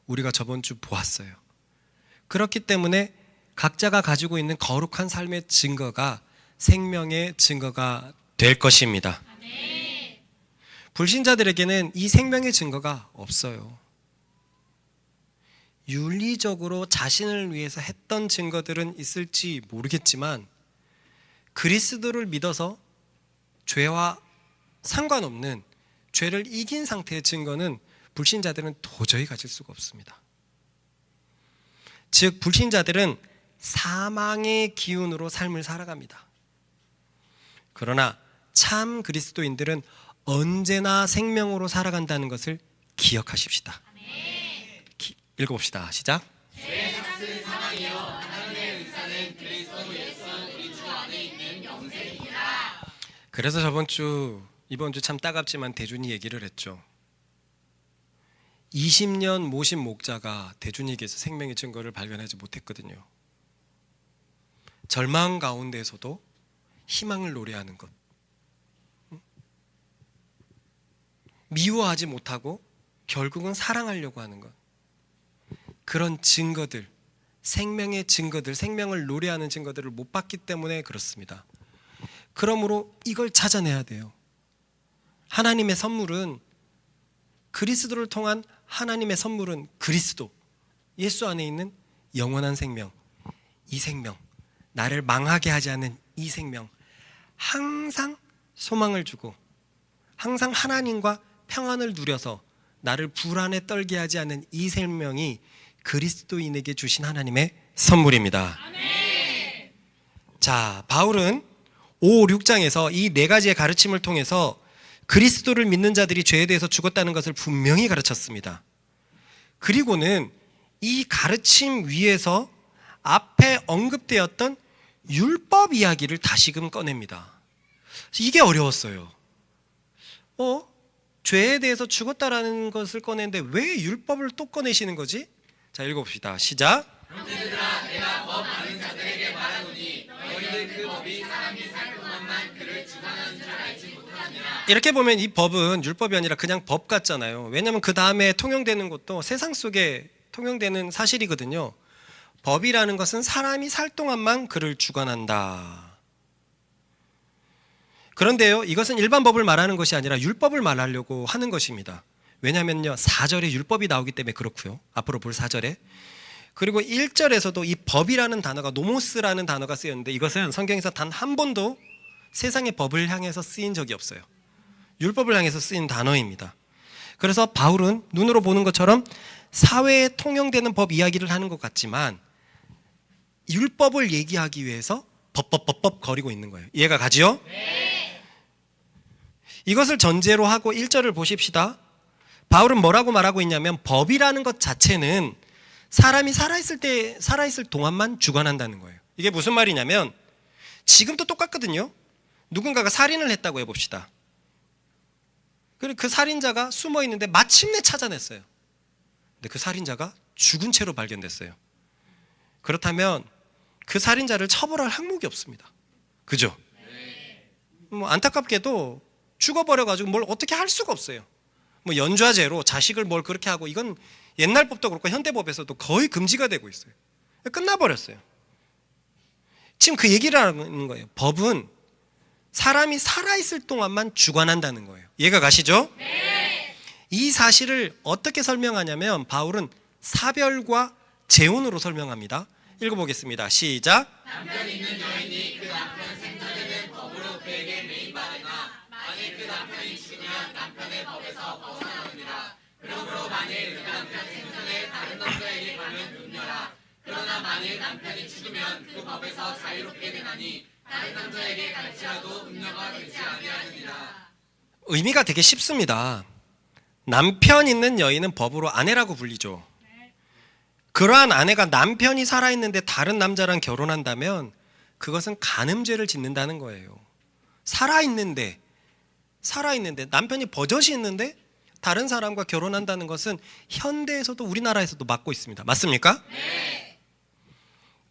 S1: 우리가 저번 주 보았어요. 그렇기 때문에 각자가 가지고 있는 거룩한 삶의 증거가 생명의 증거가 될 것입니다. 불신자들에게는 이 생명의 증거가 없어요. 윤리적으로 자신을 위해서 했던 증거들은 있을지 모르겠지만 그리스도를 믿어서 죄와 상관없는, 죄를 이긴 상태의 증거는 불신자들은 도저히 가질 수가 없습니다. 즉 불신자들은 사망의 기운으로 삶을 살아갑니다. 그러나 참 그리스도인들은 언제나 생명으로 살아간다는 것을 기억하십시다. 읽어봅시다. 시작.
S2: 죄의 삭은 사망이요 하나님의 의사는 그리스도 예수 우리 주 안에 있는 영생이니라.
S1: 그래서 이번 주 참 따갑지만 대준이 얘기를 했죠. 20년 모신 목자가 대준에게서 생명의 증거를 발견하지 못했거든요. 절망 가운데에서도 희망을 노래하는 것, 미워하지 못하고 결국은 사랑하려고 하는 것, 그런 증거들, 생명의 증거들, 생명을 노래하는 증거들을 못 봤기 때문에 그렇습니다. 그러므로 이걸 찾아내야 돼요. 하나님의 선물은, 그리스도를 통한 하나님의 선물은 그리스도, 예수 안에 있는 영원한 생명, 이 생명, 나를 망하게 하지 않는 이 생명, 항상 소망을 주고 항상 하나님과 평안을 누려서 나를 불안에 떨게 하지 않는 이 생명이 그리스도인에게 주신 하나님의 선물입니다. 아멘. 자, 바울은 5, 6장에서 이 네 가지의 가르침을 통해서 그리스도를 믿는 자들이 죄에 대해서 죽었다는 것을 분명히 가르쳤습니다. 그리고는 이 가르침 위에서 앞에 언급되었던 율법 이야기를 다시금 꺼냅니다. 이게 어려웠어요. 죄에 대해서 죽었다라는 것을 꺼내는데 왜 율법을 또 꺼내시는 거지? 자, 읽어봅시다. 시작.
S2: 형제들아, 내가 법 아는 자들에게 말하노니 너희들 그 법이 사람이 살 동안만 그를 주관하는 줄 알지 못하느냐.
S1: 이렇게 보면 이 법은 율법이 아니라 그냥 법 같잖아요. 왜냐하면 그 다음에 통용되는 것도 세상 속에 통용되는 사실이거든요. 법이라는 것은 사람이 살 동안만 그를 주관한다. 그런데요, 이것은 일반 법을 말하는 것이 아니라 율법을 말하려고 하는 것입니다. 왜냐하면요, 4절에 율법이 나오기 때문에 그렇고요. 앞으로 볼 4절에. 그리고 1절에서도 이 법이라는 단어가, 노모스라는 단어가 쓰였는데 이것은 성경에서 단 한 번도 세상의 법을 향해서 쓰인 적이 없어요. 율법을 향해서 쓰인 단어입니다. 그래서 바울은 눈으로 보는 것처럼 사회에 통용되는 법 이야기를 하는 것 같지만 율법을 얘기하기 위해서 법 거리고 있는 거예요. 이해가 가지요? 네. 이것을 전제로 하고 1절을 보십시다. 바울은 뭐라고 말하고 있냐면 법이라는 것 자체는 사람이 살아있을 동안만 주관한다는 거예요. 이게 무슨 말이냐면 지금도 똑같거든요. 누군가가 살인을 했다고 해봅시다. 그리고 그 살인자가 숨어 있는데 마침내 찾아냈어요. 근데 그 살인자가 죽은 채로 발견됐어요. 그렇다면 그 살인자를 처벌할 항목이 없습니다. 그죠? 뭐 안타깝게도 죽어버려가지고 뭘 어떻게 할 수가 없어요. 뭐 연좌제로 자식을 뭘 그렇게 하고, 이건 옛날 법도 그렇고 현대법에서도 거의 금지가 되고 있어요. 끝나버렸어요. 지금 그 얘기를 하는 거예요. 법은 사람이 살아있을 동안만 주관한다는 거예요. 이해가 가시죠? 네. 이 사실을 어떻게 설명하냐면 바울은 사별과 재혼으로 설명합니다. 읽어보겠습니다. 시작.
S2: 남편 있는 여인이 그 남편 생전에는 법으로 그에게 매인받으나 만일 그 남편이 죽으면 남편의 법에서 벗어나느니라. 그러므로 만일 그 남편 생전에 다른 남자에게 가면 금녀라. 그러나 만일 남편이 죽으면 그 법에서 자유롭게 되나니 다른 남자에게 갈지라도 금녀가 되지 아니하느니라.
S1: 의미가 되게 쉽습니다. 남편 있는 여인은 법으로 아내라고 불리죠. 그러한 아내가 남편이 살아있는데 다른 남자랑 결혼한다면 그것은 간음죄를 짓는다는 거예요. 살아있는데 남편이 버젓이 있는데 다른 사람과 결혼한다는 것은 현대에서도 우리나라에서도 막고 있습니다. 맞습니까? 네.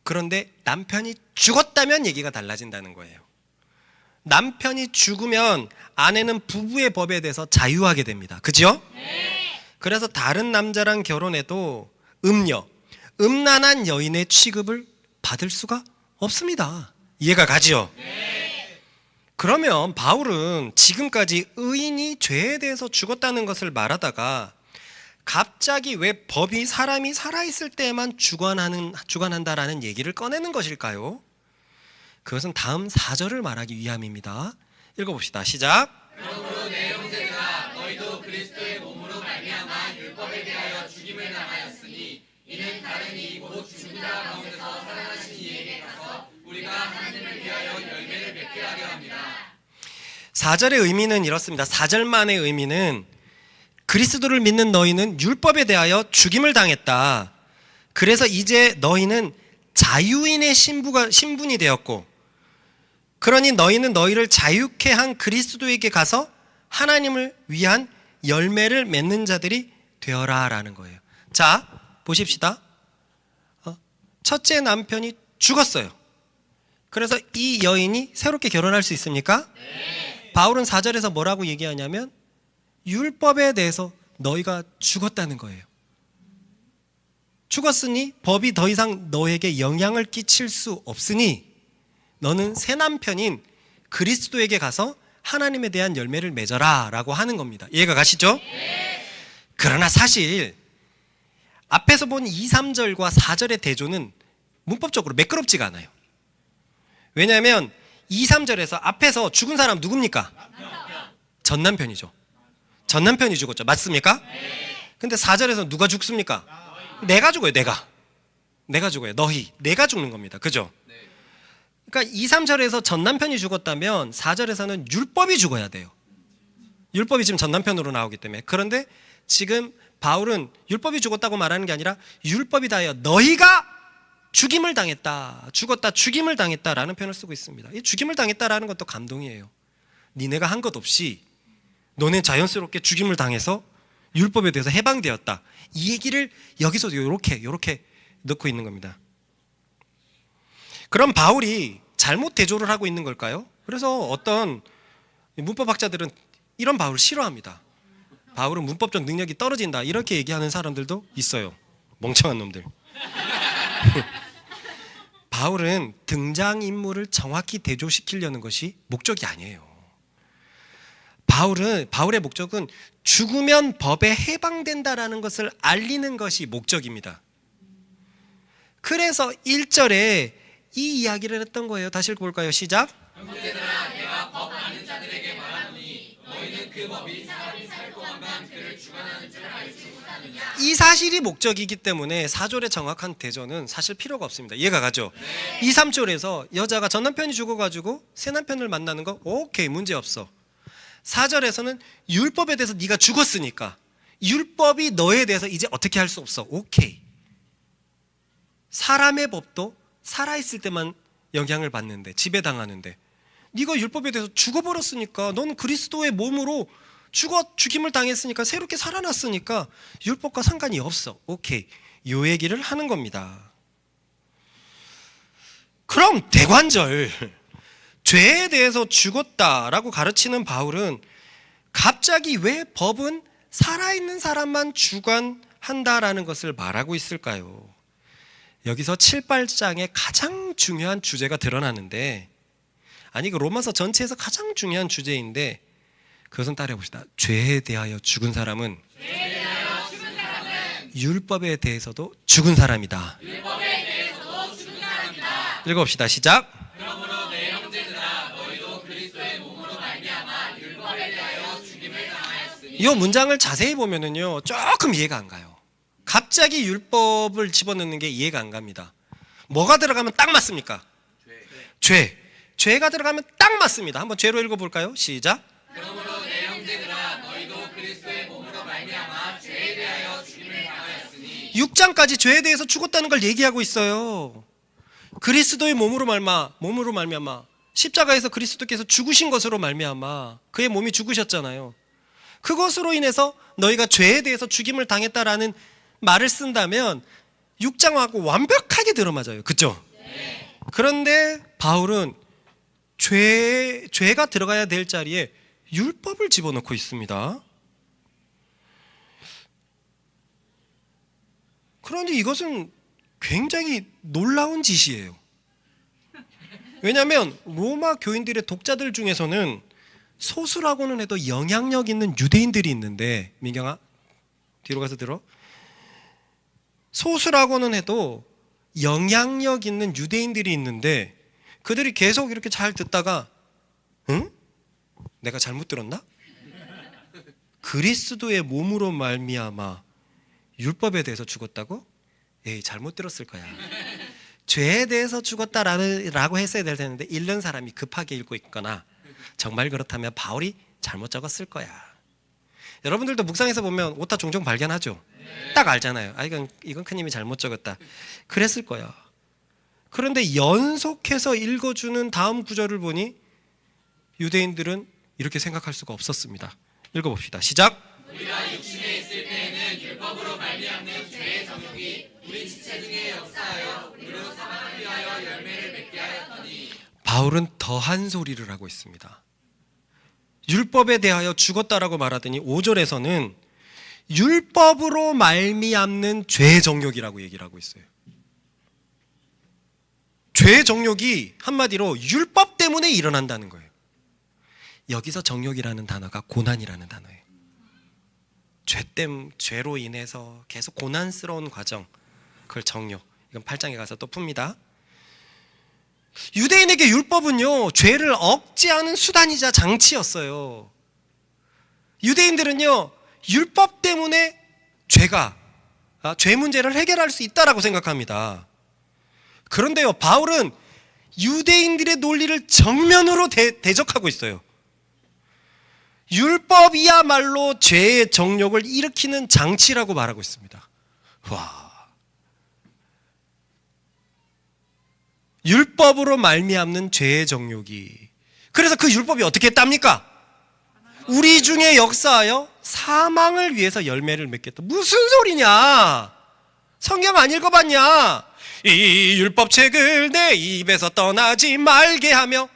S1: 그런데 남편이 죽었다면 얘기가 달라진다는 거예요. 남편이 죽으면 아내는 부부의 법에 대해서 자유하게 됩니다. 그죠? 네. 그래서 다른 남자랑 결혼해도 음란한 여인의 취급을 받을 수가 없습니다. 이해가 가지요? 네. 그러면 바울은 지금까지 의인이 죄에 대해서 죽었다는 것을 말하다가 갑자기 왜 법이 사람이 살아있을 때만 주관한다라는 얘기를 꺼내는 것일까요? 그것은 다음 4절을 말하기 위함입니다. 읽어봅시다. 시작.
S2: 그러므로 내 형제들아, 너희도 그리스도의 몸으로 말미암아 율법에 대하여 죽임을 당하였으니 이는 다른 이 곧 죽은 자 가운데서 살아나신 이에게 가서 우리가 하나님을 위하여 열매를 맺게 하려 합니다.
S1: 4절의 의미는 이렇습니다. 4절만의 의미는 그리스도를 믿는 너희는 율법에 대하여 죽임을 당했다. 그래서 이제 너희는 자유인의 신분이 되었고, 그러니 너희는 너희를 자유케 한 그리스도에게 가서 하나님을 위한 열매를 맺는 자들이 되어라 라는 거예요. 자, 보십시다. 첫째 남편이 죽었어요. 그래서 이 여인이 새롭게 결혼할 수 있습니까? 네. 바울은 4절에서 뭐라고 얘기하냐면 율법에 대해서 너희가 죽었다는 거예요. 죽었으니 법이 더 이상 너에게 영향을 끼칠 수 없으니 너는 새 남편인 그리스도에게 가서 하나님에 대한 열매를 맺어라 라고 하는 겁니다. 이해가 가시죠? 네. 그러나 사실 앞에서 본 2, 3절과 4절의 대조는 문법적으로 매끄럽지가 않아요. 왜냐하면 2, 3절에서 앞에서 죽은 사람 누굽니까? 전 남편이죠. 전 남편이 죽었죠. 맞습니까? 근데 4절에서 누가 죽습니까? 내가 죽어요. 내가 죽어요. 내가 죽는 겁니다. 그죠? 그러니까 2, 3절에서 전 남편이 죽었다면 4절에서는 율법이 죽어야 돼요. 율법이 지금 전 남편으로 나오기 때문에. 그런데 지금 바울은 율법이 죽었다고 말하는 게 아니라 율법이 다하여 너희가 죽임을 당했다. 죽었다, 죽임을 당했다라는 표현을 쓰고 있습니다. 이 죽임을 당했다라는 것도 감동이에요. 니네가 한 것 없이 너네 자연스럽게 죽임을 당해서 율법에 대해서 해방되었다. 이 얘기를 여기서 요렇게 넣고 있는 겁니다. 그럼 바울이 잘못 대조를 하고 있는 걸까요? 그래서 어떤 문법학자들은 이런 바울을 싫어합니다. 바울은 문법적 능력이 떨어진다 이렇게 얘기하는 사람들도 있어요. 멍청한 놈들. 바울은 등장인물을 정확히 대조시키려는 것이 목적이 아니에요. 바울의 목적은 죽으면 법에 해방된다라는 것을 알리는 것이 목적입니다. 그래서 1절에 이 이야기를 했던 거예요. 다시 읽어볼까요? 시작.
S2: 형제들아 내가 법 아는 자들에게 말하노니 너희는 그 법이 사람이 살 동안만 그를 주관하는 줄 알지 못하느냐.
S1: 이 사실이 목적이기 때문에 4절의 정확한 대전은 사실 필요가 없습니다. 이해가 가죠? 네. 2, 3절에서 여자가 전 남편이 죽어가지고 새 남편을 만나는 거 오케이, 문제 없어. 4절에서는 율법에 대해서 네가 죽었으니까 율법이 너에 대해서 이제 어떻게 할 수 없어. 오케이. 사람의 법도 살아있을 때만 영향을 받는데, 지배당하는데 네가 율법에 대해서 죽어버렸으니까 넌 그리스도의 몸으로 죽임을 당했으니까 새롭게 살아났으니까 율법과 상관이 없어. 오케이. 요 얘기를 하는 겁니다. 그럼 대관절 죄에 대해서 죽었다라고 가르치는 바울은 갑자기 왜 법은 살아있는 사람만 주관한다라는 것을 말하고 있을까요? 여기서 7, 8장의 가장 중요한 주제가 드러나는데, 아니 그 로마서 전체에서 가장 중요한 주제인데 그것은 따라해 봅시다. 죄에 대하여 죽은 사람은 율법에 대해서도 죽은 사람이다. 읽어봅시다. 시작.
S2: 그러므로 내 형제들아 너희도 그리스도의 몸으로 말미암아 율법에 대하여 죽임을 당하였으니.
S1: 이 문장을 자세히 보면은요 조금 이해가 안 가요. 갑자기 율법을 집어넣는 게 이해가 안 갑니다. 뭐가 들어가면 딱 맞습니까? 죄가 들어가면 딱 맞습니다. 한번 죄로 읽어볼까요? 시작.
S2: 그러므로 내 형제들아 너희도 그리스도의 몸으로 말미암아 죄에 대하여 죽임을 당하였으니.
S1: 6장까지 죄에 대해서 죽었다는 걸 얘기하고 있어요. 그리스도의 몸으로 말미암아 십자가에서 그리스도께서 죽으신 것으로 말미암아 그의 몸이 죽으셨잖아요. 그것으로 인해서 너희가 죄에 대해서 죽임을 당했다라는 말을 쓴다면 6장하고 완벽하게 들어맞아요. 그렇죠? 네. 그런데 바울은 죄가 들어가야 될 자리에 율법을 집어넣고 있습니다. 그런데 이것은 굉장히 놀라운 짓이에요. 왜냐하면 로마 교인들의 독자들 중에서는 소수라고는 해도 영향력 있는 유대인들이 있는데, 민경아 뒤로 가서 들어. 소수라고는 해도 영향력 있는 유대인들이 있는데 그들이 계속 이렇게 잘 듣다가 응? 내가 잘못 들었나? 그리스도의 몸으로 말미암아 율법에 대해서 죽었다고? 에이, 잘못 들었을 거야. 죄에 대해서 죽었다라고 했어야 될 텐데 읽는 사람이 급하게 읽고 있거나, 정말 그렇다면 바울이 잘못 적었을 거야. 여러분들도 묵상해서 보면 오타 종종 발견하죠? 딱 알잖아요. 아, 이건 큰님이 잘못 적었다. 그랬을 거야. 그런데 연속해서 읽어주는 다음 구절을 보니 유대인들은 이렇게 생각할 수가 없었습니다. 읽어봅시다. 시작.
S2: 우리가 육신에 있을 때에는 이제는 율법으로 말미암는 죄의 정욕이 우리 지체 중에 역사하여 우리로 사망을 위하여 열매를 맺게 하였더니
S1: 바울은 더한 소리를 하고 있습니다. 율법에 대하여 죽었다라고 말하더니 5절에서는 율법으로 말미암는 죄의 정욕이라고 얘기를 하고 있어요. 죄의 정욕이 한마디로 율법 때문에 일어난다는 거예요. 여기서 정욕이라는 단어가 고난이라는 단어예요. 죄로 인해서 계속 고난스러운 과정, 그걸 정욕. 이건 8장에 가서 또 풉니다. 유대인에게 율법은요, 죄를 억제하는 수단이자 장치였어요. 유대인들은요, 율법 때문에 죄 문제를 해결할 수 있다라고 생각합니다. 그런데요, 바울은 유대인들의 논리를 정면으로 대적하고 있어요. 율법이야말로 죄의 정욕을 일으키는 장치라고 말하고 있습니다. 와. 율법으로 말미암는 죄의 정욕이. 그래서 그 율법이 어떻게 했답니까? 우리 중에 역사하여 사망을 위해서 열매를 맺겠다. 무슨 소리냐? 성경 안 읽어봤냐? 이 율법책을 내 입에서 떠나지 말게 하며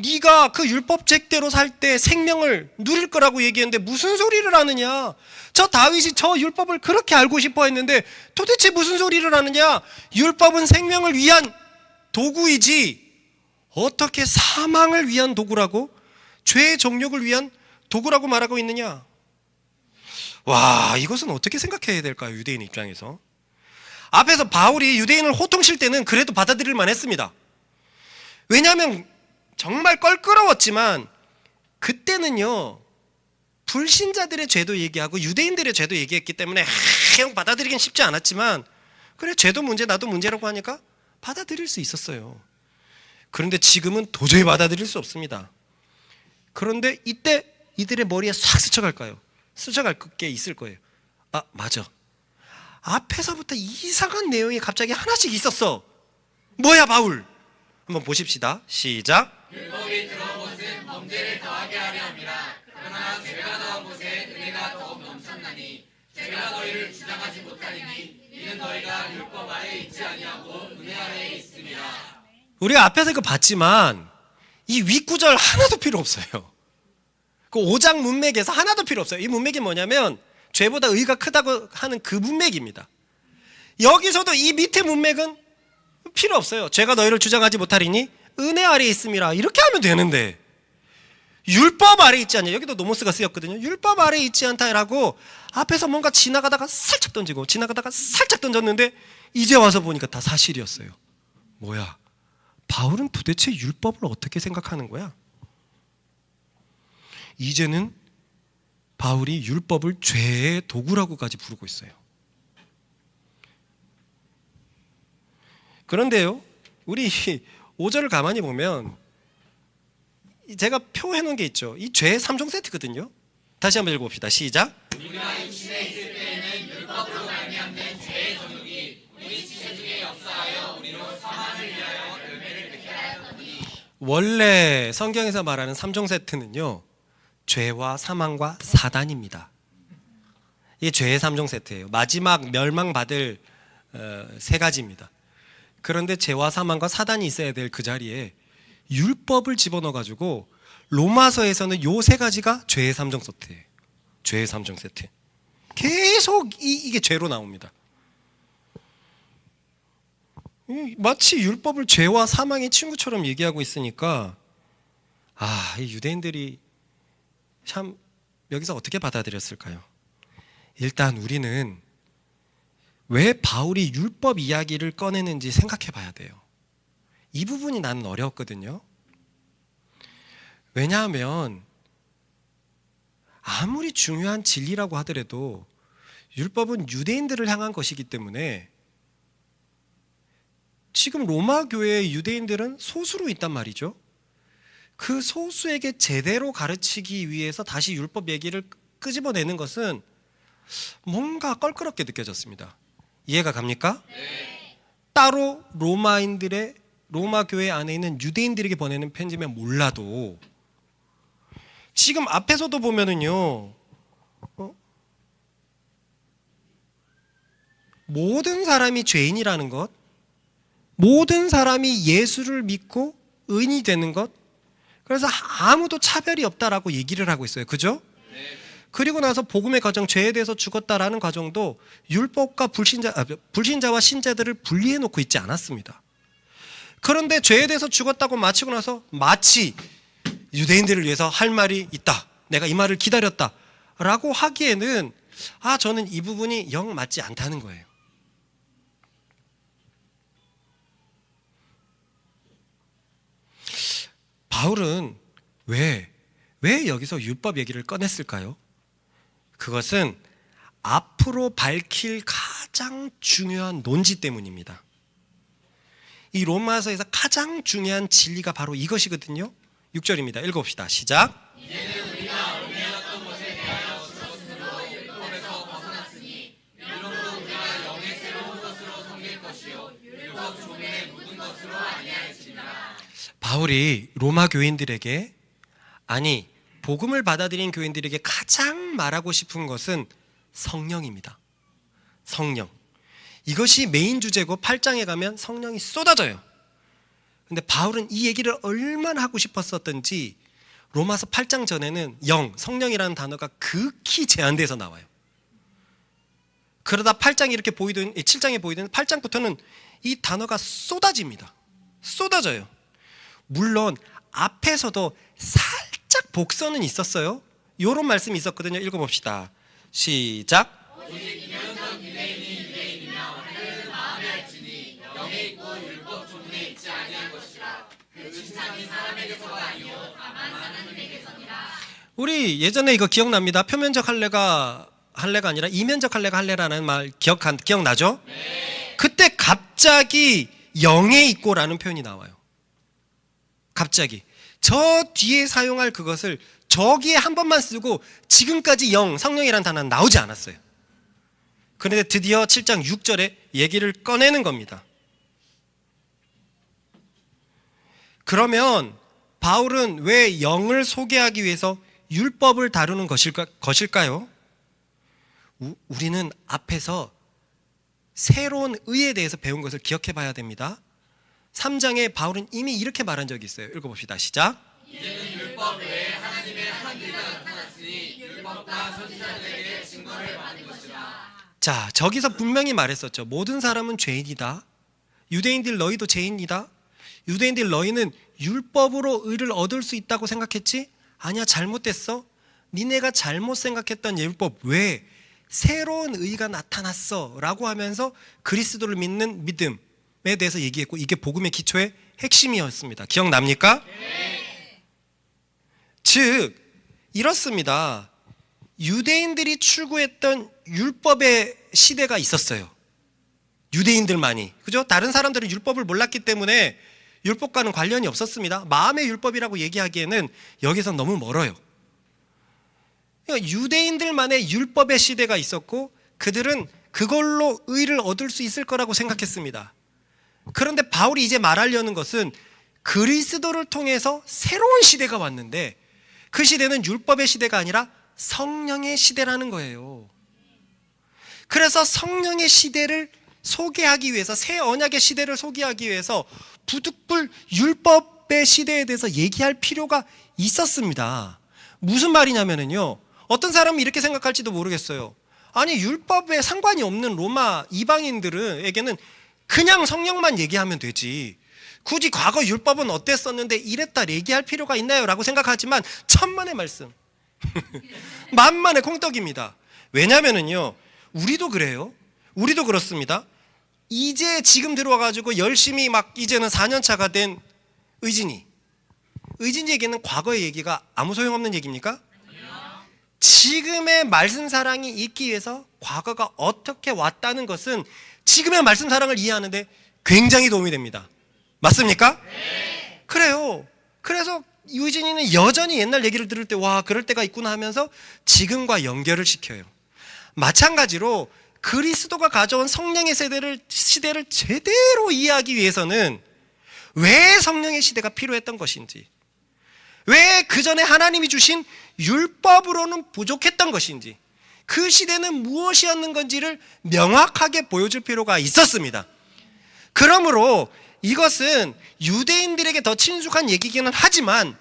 S1: 네가 그 율법책대로 살 때 생명을 누릴 거라고 얘기했는데 무슨 소리를 하느냐? 저 다윗이 저 율법을 그렇게 알고 싶어 했는데 도대체 무슨 소리를 하느냐? 율법은 생명을 위한 도구이지 어떻게 사망을 위한 도구라고? 죄의 정욕을 위한 도구라고 말하고 있느냐? 와, 이것은 어떻게 생각해야 될까요? 유대인 입장에서. 앞에서 바울이 유대인을 호통칠 때는 그래도 받아들일 만했습니다. 왜냐하면 정말 껄끄러웠지만 그때는요, 불신자들의 죄도 얘기하고 유대인들의 죄도 얘기했기 때문에 그냥 받아들이긴 쉽지 않았지만, 그래, 죄도 문제 나도 문제라고 하니까 받아들일 수 있었어요. 그런데 지금은 도저히 받아들일 수 없습니다. 그런데 이때 이들의 머리에 싹 스쳐갈까요? 스쳐갈 게 있을 거예요. 아, 맞아, 앞에서부터 이상한 내용이 갑자기 하나씩 있었어. 뭐야, 바울? 한번 보십시다. 시작.
S2: 율법이 들어온 것은 범죄를 더하게 하려 함이라. 그러나 죄가 더한 곳에 은혜가 더욱 넘쳤나니 죄가 너희를 주장하지 못하리니 이는 너희가 율법 아래 있지 아니하고 은혜 아래에 있음이라.
S1: 우리가 앞에서 이거 봤지만 이 윗구절 하나도 필요 없어요. 그 5장 문맥에서 하나도 필요 없어요. 이 문맥이 뭐냐면 죄보다 의가 크다고 하는 그 문맥입니다. 여기서도 이 밑에 문맥은 필요 없어요. 죄가 너희를 주장하지 못하리니 은혜 아래에 있음이라. 이렇게 하면 되는데 율법 아래에 있지 않냐. 여기도 노모스가 쓰였거든요. 율법 아래에 있지 않다라고 앞에서 뭔가 지나가다가 살짝 던지고 지나가다가 살짝 던졌는데 이제 와서 보니까 다 사실이었어요. 뭐야, 바울은 도대체 율법을 어떻게 생각하는 거야? 이제는 바울이 율법을 죄의 도구라고까지 부르고 있어요. 그런데요, 우리 5절을 가만히 보면 제가 표해놓은 게 있죠. 이 죄의 3종 세트거든요. 다시 한번 읽어봅시다. 시작.
S2: 우리가 육신에 있을 때에는 율법으로 말미암는 죄의 정욕이 우리 지체 중에 역사하여 우리로 사망을 위하여 열매를 맺게 하였더니.
S1: 원래 성경에서 말하는 3종 세트는요, 죄와 사망과 사단입니다. 이게 죄의 3종 세트예요. 마지막 멸망받을 세 가지입니다. 그런데 죄와 사망과 사단이 있어야 될 그 자리에 율법을 집어넣어가지고 로마서에서는 요 세 가지가 죄의 3종 세트예요. 죄의 3종 세트. 계속 이게 죄로 나옵니다. 마치 율법을 죄와 사망의 친구처럼 얘기하고 있으니까 이 유대인들이 참 여기서 어떻게 받아들였을까요? 일단 우리는 왜 바울이 율법 이야기를 꺼내는지 생각해 봐야 돼요. 이 부분이 나는 어려웠거든요. 왜냐하면 아무리 중요한 진리라고 하더라도 율법은 유대인들을 향한 것이기 때문에 지금 로마 교회의 유대인들은 소수로 있단 말이죠. 그 소수에게 제대로 가르치기 위해서 다시 율법 얘기를 끄집어내는 것은 뭔가 껄끄럽게 느껴졌습니다. 이해가 갑니까?
S2: 네.
S1: 따로 로마 교회 안에 있는 유대인들에게 보내는 편지면 몰라도 지금 앞에서도 보면은요, 모든 사람이 죄인이라는 것, 모든 사람이 예수를 믿고 의인이 되는 것, 그래서 아무도 차별이 없다라고 얘기를 하고 있어요. 그죠? 그리고 나서 복음의 과정, 죄에 대해서 죽었다라는 과정도 율법과 불신자와 신자들을 분리해 놓고 있지 않았습니다. 그런데 죄에 대해서 죽었다고 마치고 나서 마치 유대인들을 위해서 할 말이 있다, 내가 이 말을 기다렸다 라고 하기에는 저는 이 부분이 영 맞지 않다는 거예요. 바울은 왜 여기서 율법 얘기를 꺼냈을까요? 그것은 앞으로 밝힐 가장 중요한 논지 때문입니다. 이 로마서에서 가장 중요한 진리가 바로 이것이거든요. 6절입니다. 읽어봅시다. 시작.
S2: 이제는 우리가 얽매였던 것에 대하여 죽었으므로 율법에서 벗어났으니 율법도 우리가 영의 새로운 것으로 섬길 것이요 율법 조문에 묻은 것으로 아니할지니라.
S1: 바울이 로마 교인들에게, 아니 복음을 받아들인 교인들에게 가장 말하고 싶은 것은 성령입니다. 성령. 이것이 메인 주제고 8장에 가면 성령이 쏟아져요. 근데 바울은 이 얘기를 얼마나 하고 싶었었던지 로마서 8장 전에는 성령이라는 단어가 극히 제한돼서 나와요. 그러다 8장이 이렇게 보이던, 7장에 보이던 8장부터는 이 단어가 쏟아집니다. 쏟아져요. 물론 앞에서도 살짝 복선은 있었어요. 이런 말씀이 있었거든요. 읽어봅시다. 시작.
S2: 오직 이면적 유대인이 유대인이며 하나님은 마음에 할지니 영에 있고 율법 조문에 있지 아니한 것이라. 그 칭찬이 사람에게서가 아니요 다만 하나님에게서니라.
S1: 우리 예전에 이거 기억납니다. 표면적 할례가 아니라 이면적 할례가 할례라는 말 기억나죠?
S2: 네.
S1: 그때 갑자기 영에 있고라는 표현이 나와요. 갑자기 저 뒤에 사용할 그것을 저기에 한 번만 쓰고 지금까지 성령이라는 단어는 나오지 않았어요. 그런데 드디어 7장 6절에 얘기를 꺼내는 겁니다. 그러면 바울은 왜 영을 소개하기 위해서 율법을 다루는 것일까요? 우리는 앞에서 새로운 의에 대해서 배운 것을 기억해 봐야 됩니다. 3장에 바울은 이미 이렇게 말한 적이 있어요. 읽어봅시다. 시작.
S2: 이제는 율법 외에 하나님의 한계가 나타났으니 율법과 선지자들에게 증거를 받는 것이라.
S1: 자, 저기서 분명히 말했었죠. 모든 사람은 죄인이다. 유대인들 너희도 죄인이다. 유대인들 너희는 율법으로 의를 얻을 수 있다고 생각했지? 아니야, 잘못됐어. 니네가 잘못 생각했던 율법 외에 새로운 의가 나타났어 라고 하면서 그리스도를 믿는 믿음에 대해서 얘기했고, 이게 복음의 기초의 핵심이었습니다. 기억납니까?
S2: 네.
S1: 즉 이렇습니다. 유대인들이 추구했던 율법의 시대가 있었어요. 유대인들만이. 그죠? 다른 사람들은 율법을 몰랐기 때문에 율법과는 관련이 없었습니다. 마음의 율법이라고 얘기하기에는 여기서 너무 멀어요. 그러니까 유대인들만의 율법의 시대가 있었고 그들은 그걸로 의를 얻을 수 있을 거라고 생각했습니다. 그런데 바울이 이제 말하려는 것은 그리스도를 통해서 새로운 시대가 왔는데 그 시대는 율법의 시대가 아니라 성령의 시대라는 거예요. 그래서 성령의 시대를 소개하기 위해서, 새 언약의 시대를 소개하기 위해서 부득불 율법의 시대에 대해서 얘기할 필요가 있었습니다. 무슨 말이냐면요, 어떤 사람은 이렇게 생각할지도 모르겠어요. 아니 율법에 상관이 없는 로마 이방인들에게는 그냥 성령만 얘기하면 되지, 굳이 과거 율법은 어땠었는데 이랬다 얘기할 필요가 있나요? 라고 생각하지만 천만의 말씀 만만의 콩떡입니다. 왜냐면은요, 우리도 그래요. 우리도 그렇습니다. 이제 지금 들어와가지고 열심히 막 이제는 4년차가 된 의진이 얘기는 과거의 얘기가 아무 소용없는 얘기입니까? 지금의 말씀 사랑이 있기 위해서 과거가 어떻게 왔다는 것은 지금의 말씀 사랑을 이해하는데 굉장히 도움이 됩니다. 맞습니까? 네. 그래요. 그래서 유진이는 여전히 옛날 얘기를 들을 때 와, 그럴 때가 있구나 하면서 지금과 연결을 시켜요. 마찬가지로 그리스도가 가져온 성령의 시대를 제대로 이해하기 위해서는 왜 성령의 시대가 필요했던 것인지, 왜 그 전에 하나님이 주신 율법으로는 부족했던 것인지, 그 시대는 무엇이었는 건지를 명확하게 보여줄 필요가 있었습니다. 그러므로 이것은 유대인들에게 더 친숙한 얘기기는 하지만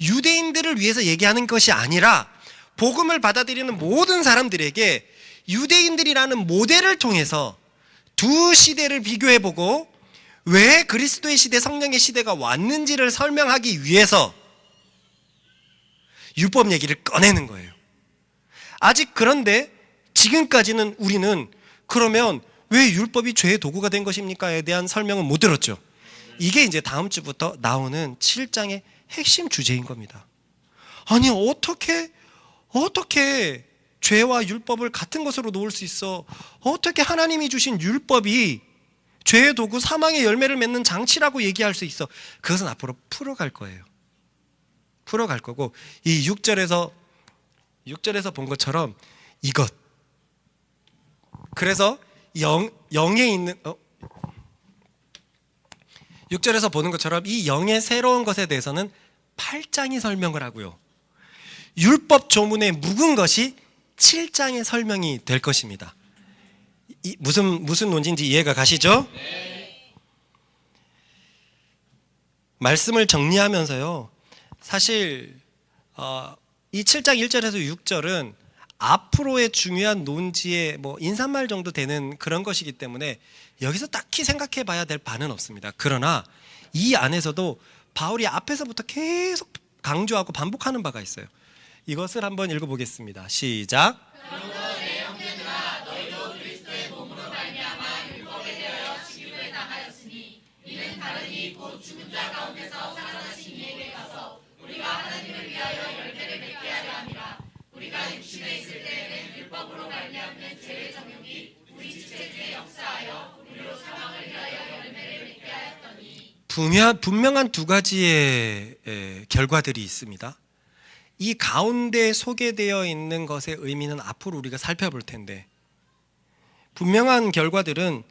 S1: 유대인들을 위해서 얘기하는 것이 아니라 복음을 받아들이는 모든 사람들에게 유대인들이라는 모델을 통해서 두 시대를 비교해보고 왜 그리스도의 시대, 성령의 시대가 왔는지를 설명하기 위해서 율법 얘기를 꺼내는 거예요. 아직 그런데 지금까지는 우리는 그러면 왜 율법이 죄의 도구가 된 것입니까에 대한 설명은 못 들었죠. 이게 이제 다음 주부터 나오는 7장의 핵심 주제인 겁니다. 아니 어떻게 죄와 율법을 같은 것으로 놓을 수 있어? 어떻게 하나님이 주신 율법이 죄의 도구, 사망의 열매를 맺는 장치라고 얘기할 수 있어? 그것은 앞으로 풀어갈 거예요. 풀어갈 거고, 이 6절에서 본 것처럼 이것, 그래서 영에 있는 6절에서 보는 것처럼 이 영의 새로운 것에 대해서는 8장이 설명을 하고요, 율법 조문에 묵은 것이 7장의 설명이 될 것입니다. 무슨 논지인지 이해가 가시죠? 네. 말씀을 정리하면서요, 사실 이 7장 1절에서 6절은 앞으로의 중요한 논지의 인사말 정도 되는 그런 것이기 때문에 여기서 딱히 생각해 봐야 될 바는 없습니다. 그러나 이 안에서도 바울이 앞에서부터 계속 강조하고 반복하는 바가 있어요. 이것을 한번 읽어보겠습니다. 시작. 분명한 두 가지의 결과들이 있습니다. 이 가운데 소개되어 있는 것의 의미는 앞으로 우리가 살펴볼 텐데, 분명한 결과들은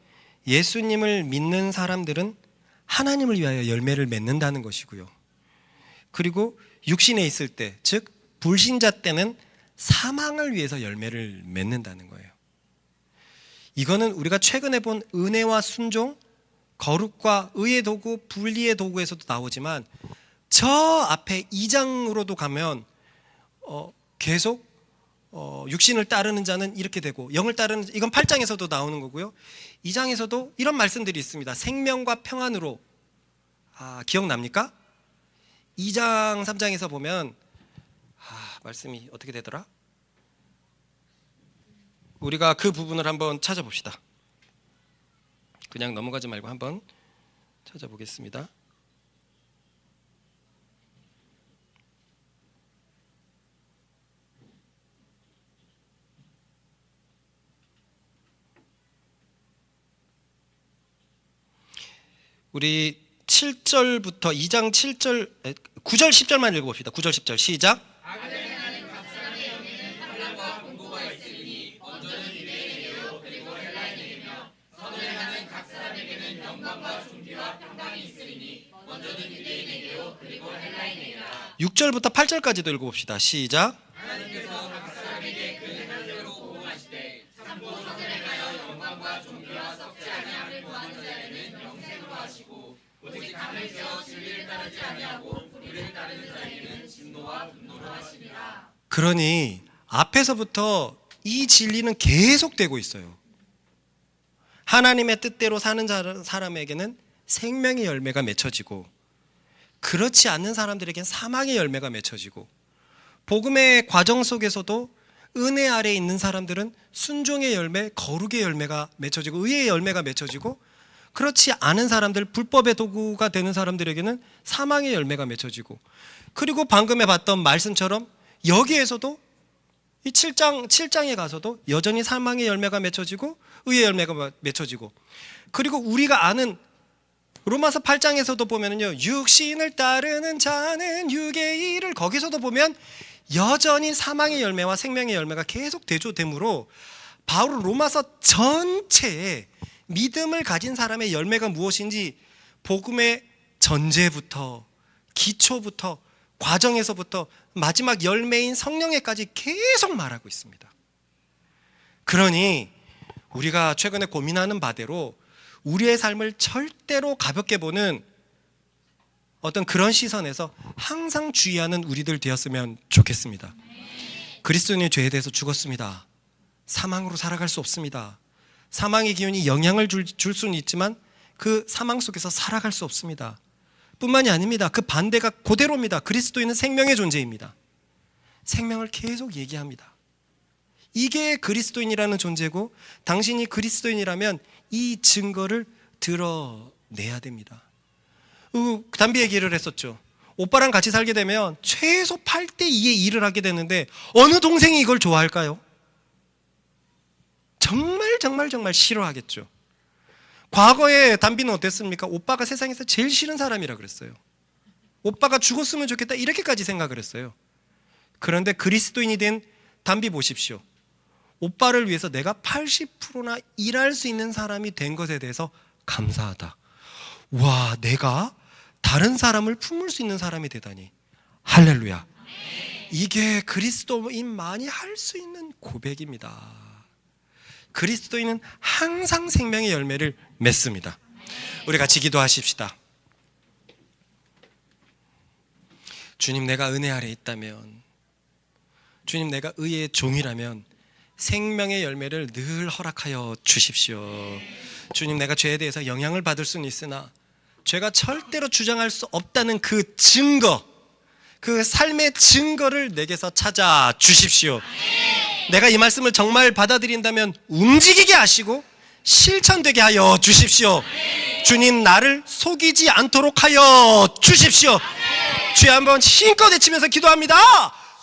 S1: 예수님을 믿는 사람들은 하나님을 위하여 열매를 맺는다는 것이고요, 그리고 육신에 있을 때, 즉 불신자 때는 사망을 위해서 열매를 맺는다는 거예요. 이거는 우리가 최근에 본 은혜와 순종, 거룩과 의의 도구, 분리의 도구에서도 나오지만 저 앞에 2장으로도 가면 계속 육신을 따르는 자는 이렇게 되고 영을 따르는, 이건 8장에서도 나오는 거고요, 2장에서도 이런 말씀들이 있습니다. 생명과 평안으로, 기억납니까? 2장 3장에서 보면 말씀이 어떻게 되더라? 우리가 그 부분을 한번 찾아봅시다. 그냥 넘어가지 말고 한번 찾아보겠습니다. 우리 7절부터 2장 7절, 9절 10절만 읽어봅시다. 9절 10절 시작. 먼저는 유대인에게요 그리고 헬라인에게라. 6절부터 8절까지도 읽어봅시다. 시작. 하나님께서 각 사람에게 그 행함대로 보응하시되 참고 선을 행하여 영광과 존귀와 썩지 아니함을 구하는 자에게는 영생으로 하시고 오직 강을 지어 진리를 따르지 아니하고 불의를 따르는 자에게는 진노와 분노로 하시리라. 그러니 앞에서부터 이 진리는 계속되고 있어요. 하나님의 뜻대로 사는 사람에게는 생명의 열매가 맺혀지고, 그렇지 않는 사람들에게는 사망의 열매가 맺혀지고, 복음의 과정 속에서도 은혜 아래에 있는 사람들은 순종의 열매, 거룩의 열매가 맺혀지고 의의 열매가 맺혀지고, 그렇지 않은 사람들, 불법의 도구가 되는 사람들에게는 사망의 열매가 맺혀지고, 그리고 방금에 봤던 말씀처럼 여기에서도 이 7장에 가서도 여전히 사망의 열매가 맺혀지고 의의 열매가 맺혀지고, 그리고 우리가 아는 로마서 8장에서도 보면은요, 육신을 따르는 자는 육의 일을, 거기서도 보면 여전히 사망의 열매와 생명의 열매가 계속 대조되므로 바울은 로마서 전체에 믿음을 가진 사람의 열매가 무엇인지 복음의 전제부터 기초부터 과정에서부터 마지막 열매인 성령에까지 계속 말하고 있습니다. 그러니 우리가 최근에 고민하는 바대로 우리의 삶을 절대로 가볍게 보는 어떤 그런 시선에서 항상 주의하는 우리들 되었으면 좋겠습니다. 그리스도인의 죄에 대해서 죽었습니다. 사망으로 살아갈 수 없습니다. 사망의 기운이 영향을 줄 수는 있지만 그 사망 속에서 살아갈 수 없습니다. 뿐만이 아닙니다. 그 반대가 그대로입니다. 그리스도인은 생명의 존재입니다. 생명을 계속 얘기합니다. 이게 그리스도인이라는 존재고, 당신이 그리스도인이라면 이 증거를 드러내야 됩니다. 담비 얘기를 했었죠. 오빠랑 같이 살게 되면 최소 8대 2의 일을 하게 되는데 어느 동생이 이걸 좋아할까요? 정말 싫어하겠죠. 과거에 담비는 어땠습니까? 오빠가 세상에서 제일 싫은 사람이라 그랬어요. 오빠가 죽었으면 좋겠다 이렇게까지 생각을 했어요. 그런데 그리스도인이 된 담비 보십시오. 오빠를 위해서 내가 80%나 일할 수 있는 사람이 된 것에 대해서 감사하다. 와, 내가 다른 사람을 품을 수 있는 사람이 되다니. 할렐루야. 이게 그리스도인만이 할 수 있는 고백입니다. 그리스도인은 항상 생명의 열매를 맺습니다. 우리 같이 기도하십시다. 주님, 내가 은혜 아래 있다면, 주님, 내가 의의 종이라면 생명의 열매를 늘 허락하여 주십시오. 주님, 내가 죄에 대해서 영향을 받을 수는 있으나 죄가 절대로 주장할 수 없다는 그 증거, 그 삶의 증거를 내게서 찾아 주십시오. 내가 이 말씀을 정말 받아들인다면 움직이게 하시고 실천되게 하여 주십시오. 주님, 나를 속이지 않도록 하여 주십시오. 주여, 한번 힘껏 외치면서 기도합니다.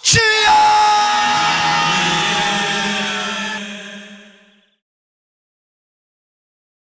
S1: 주여!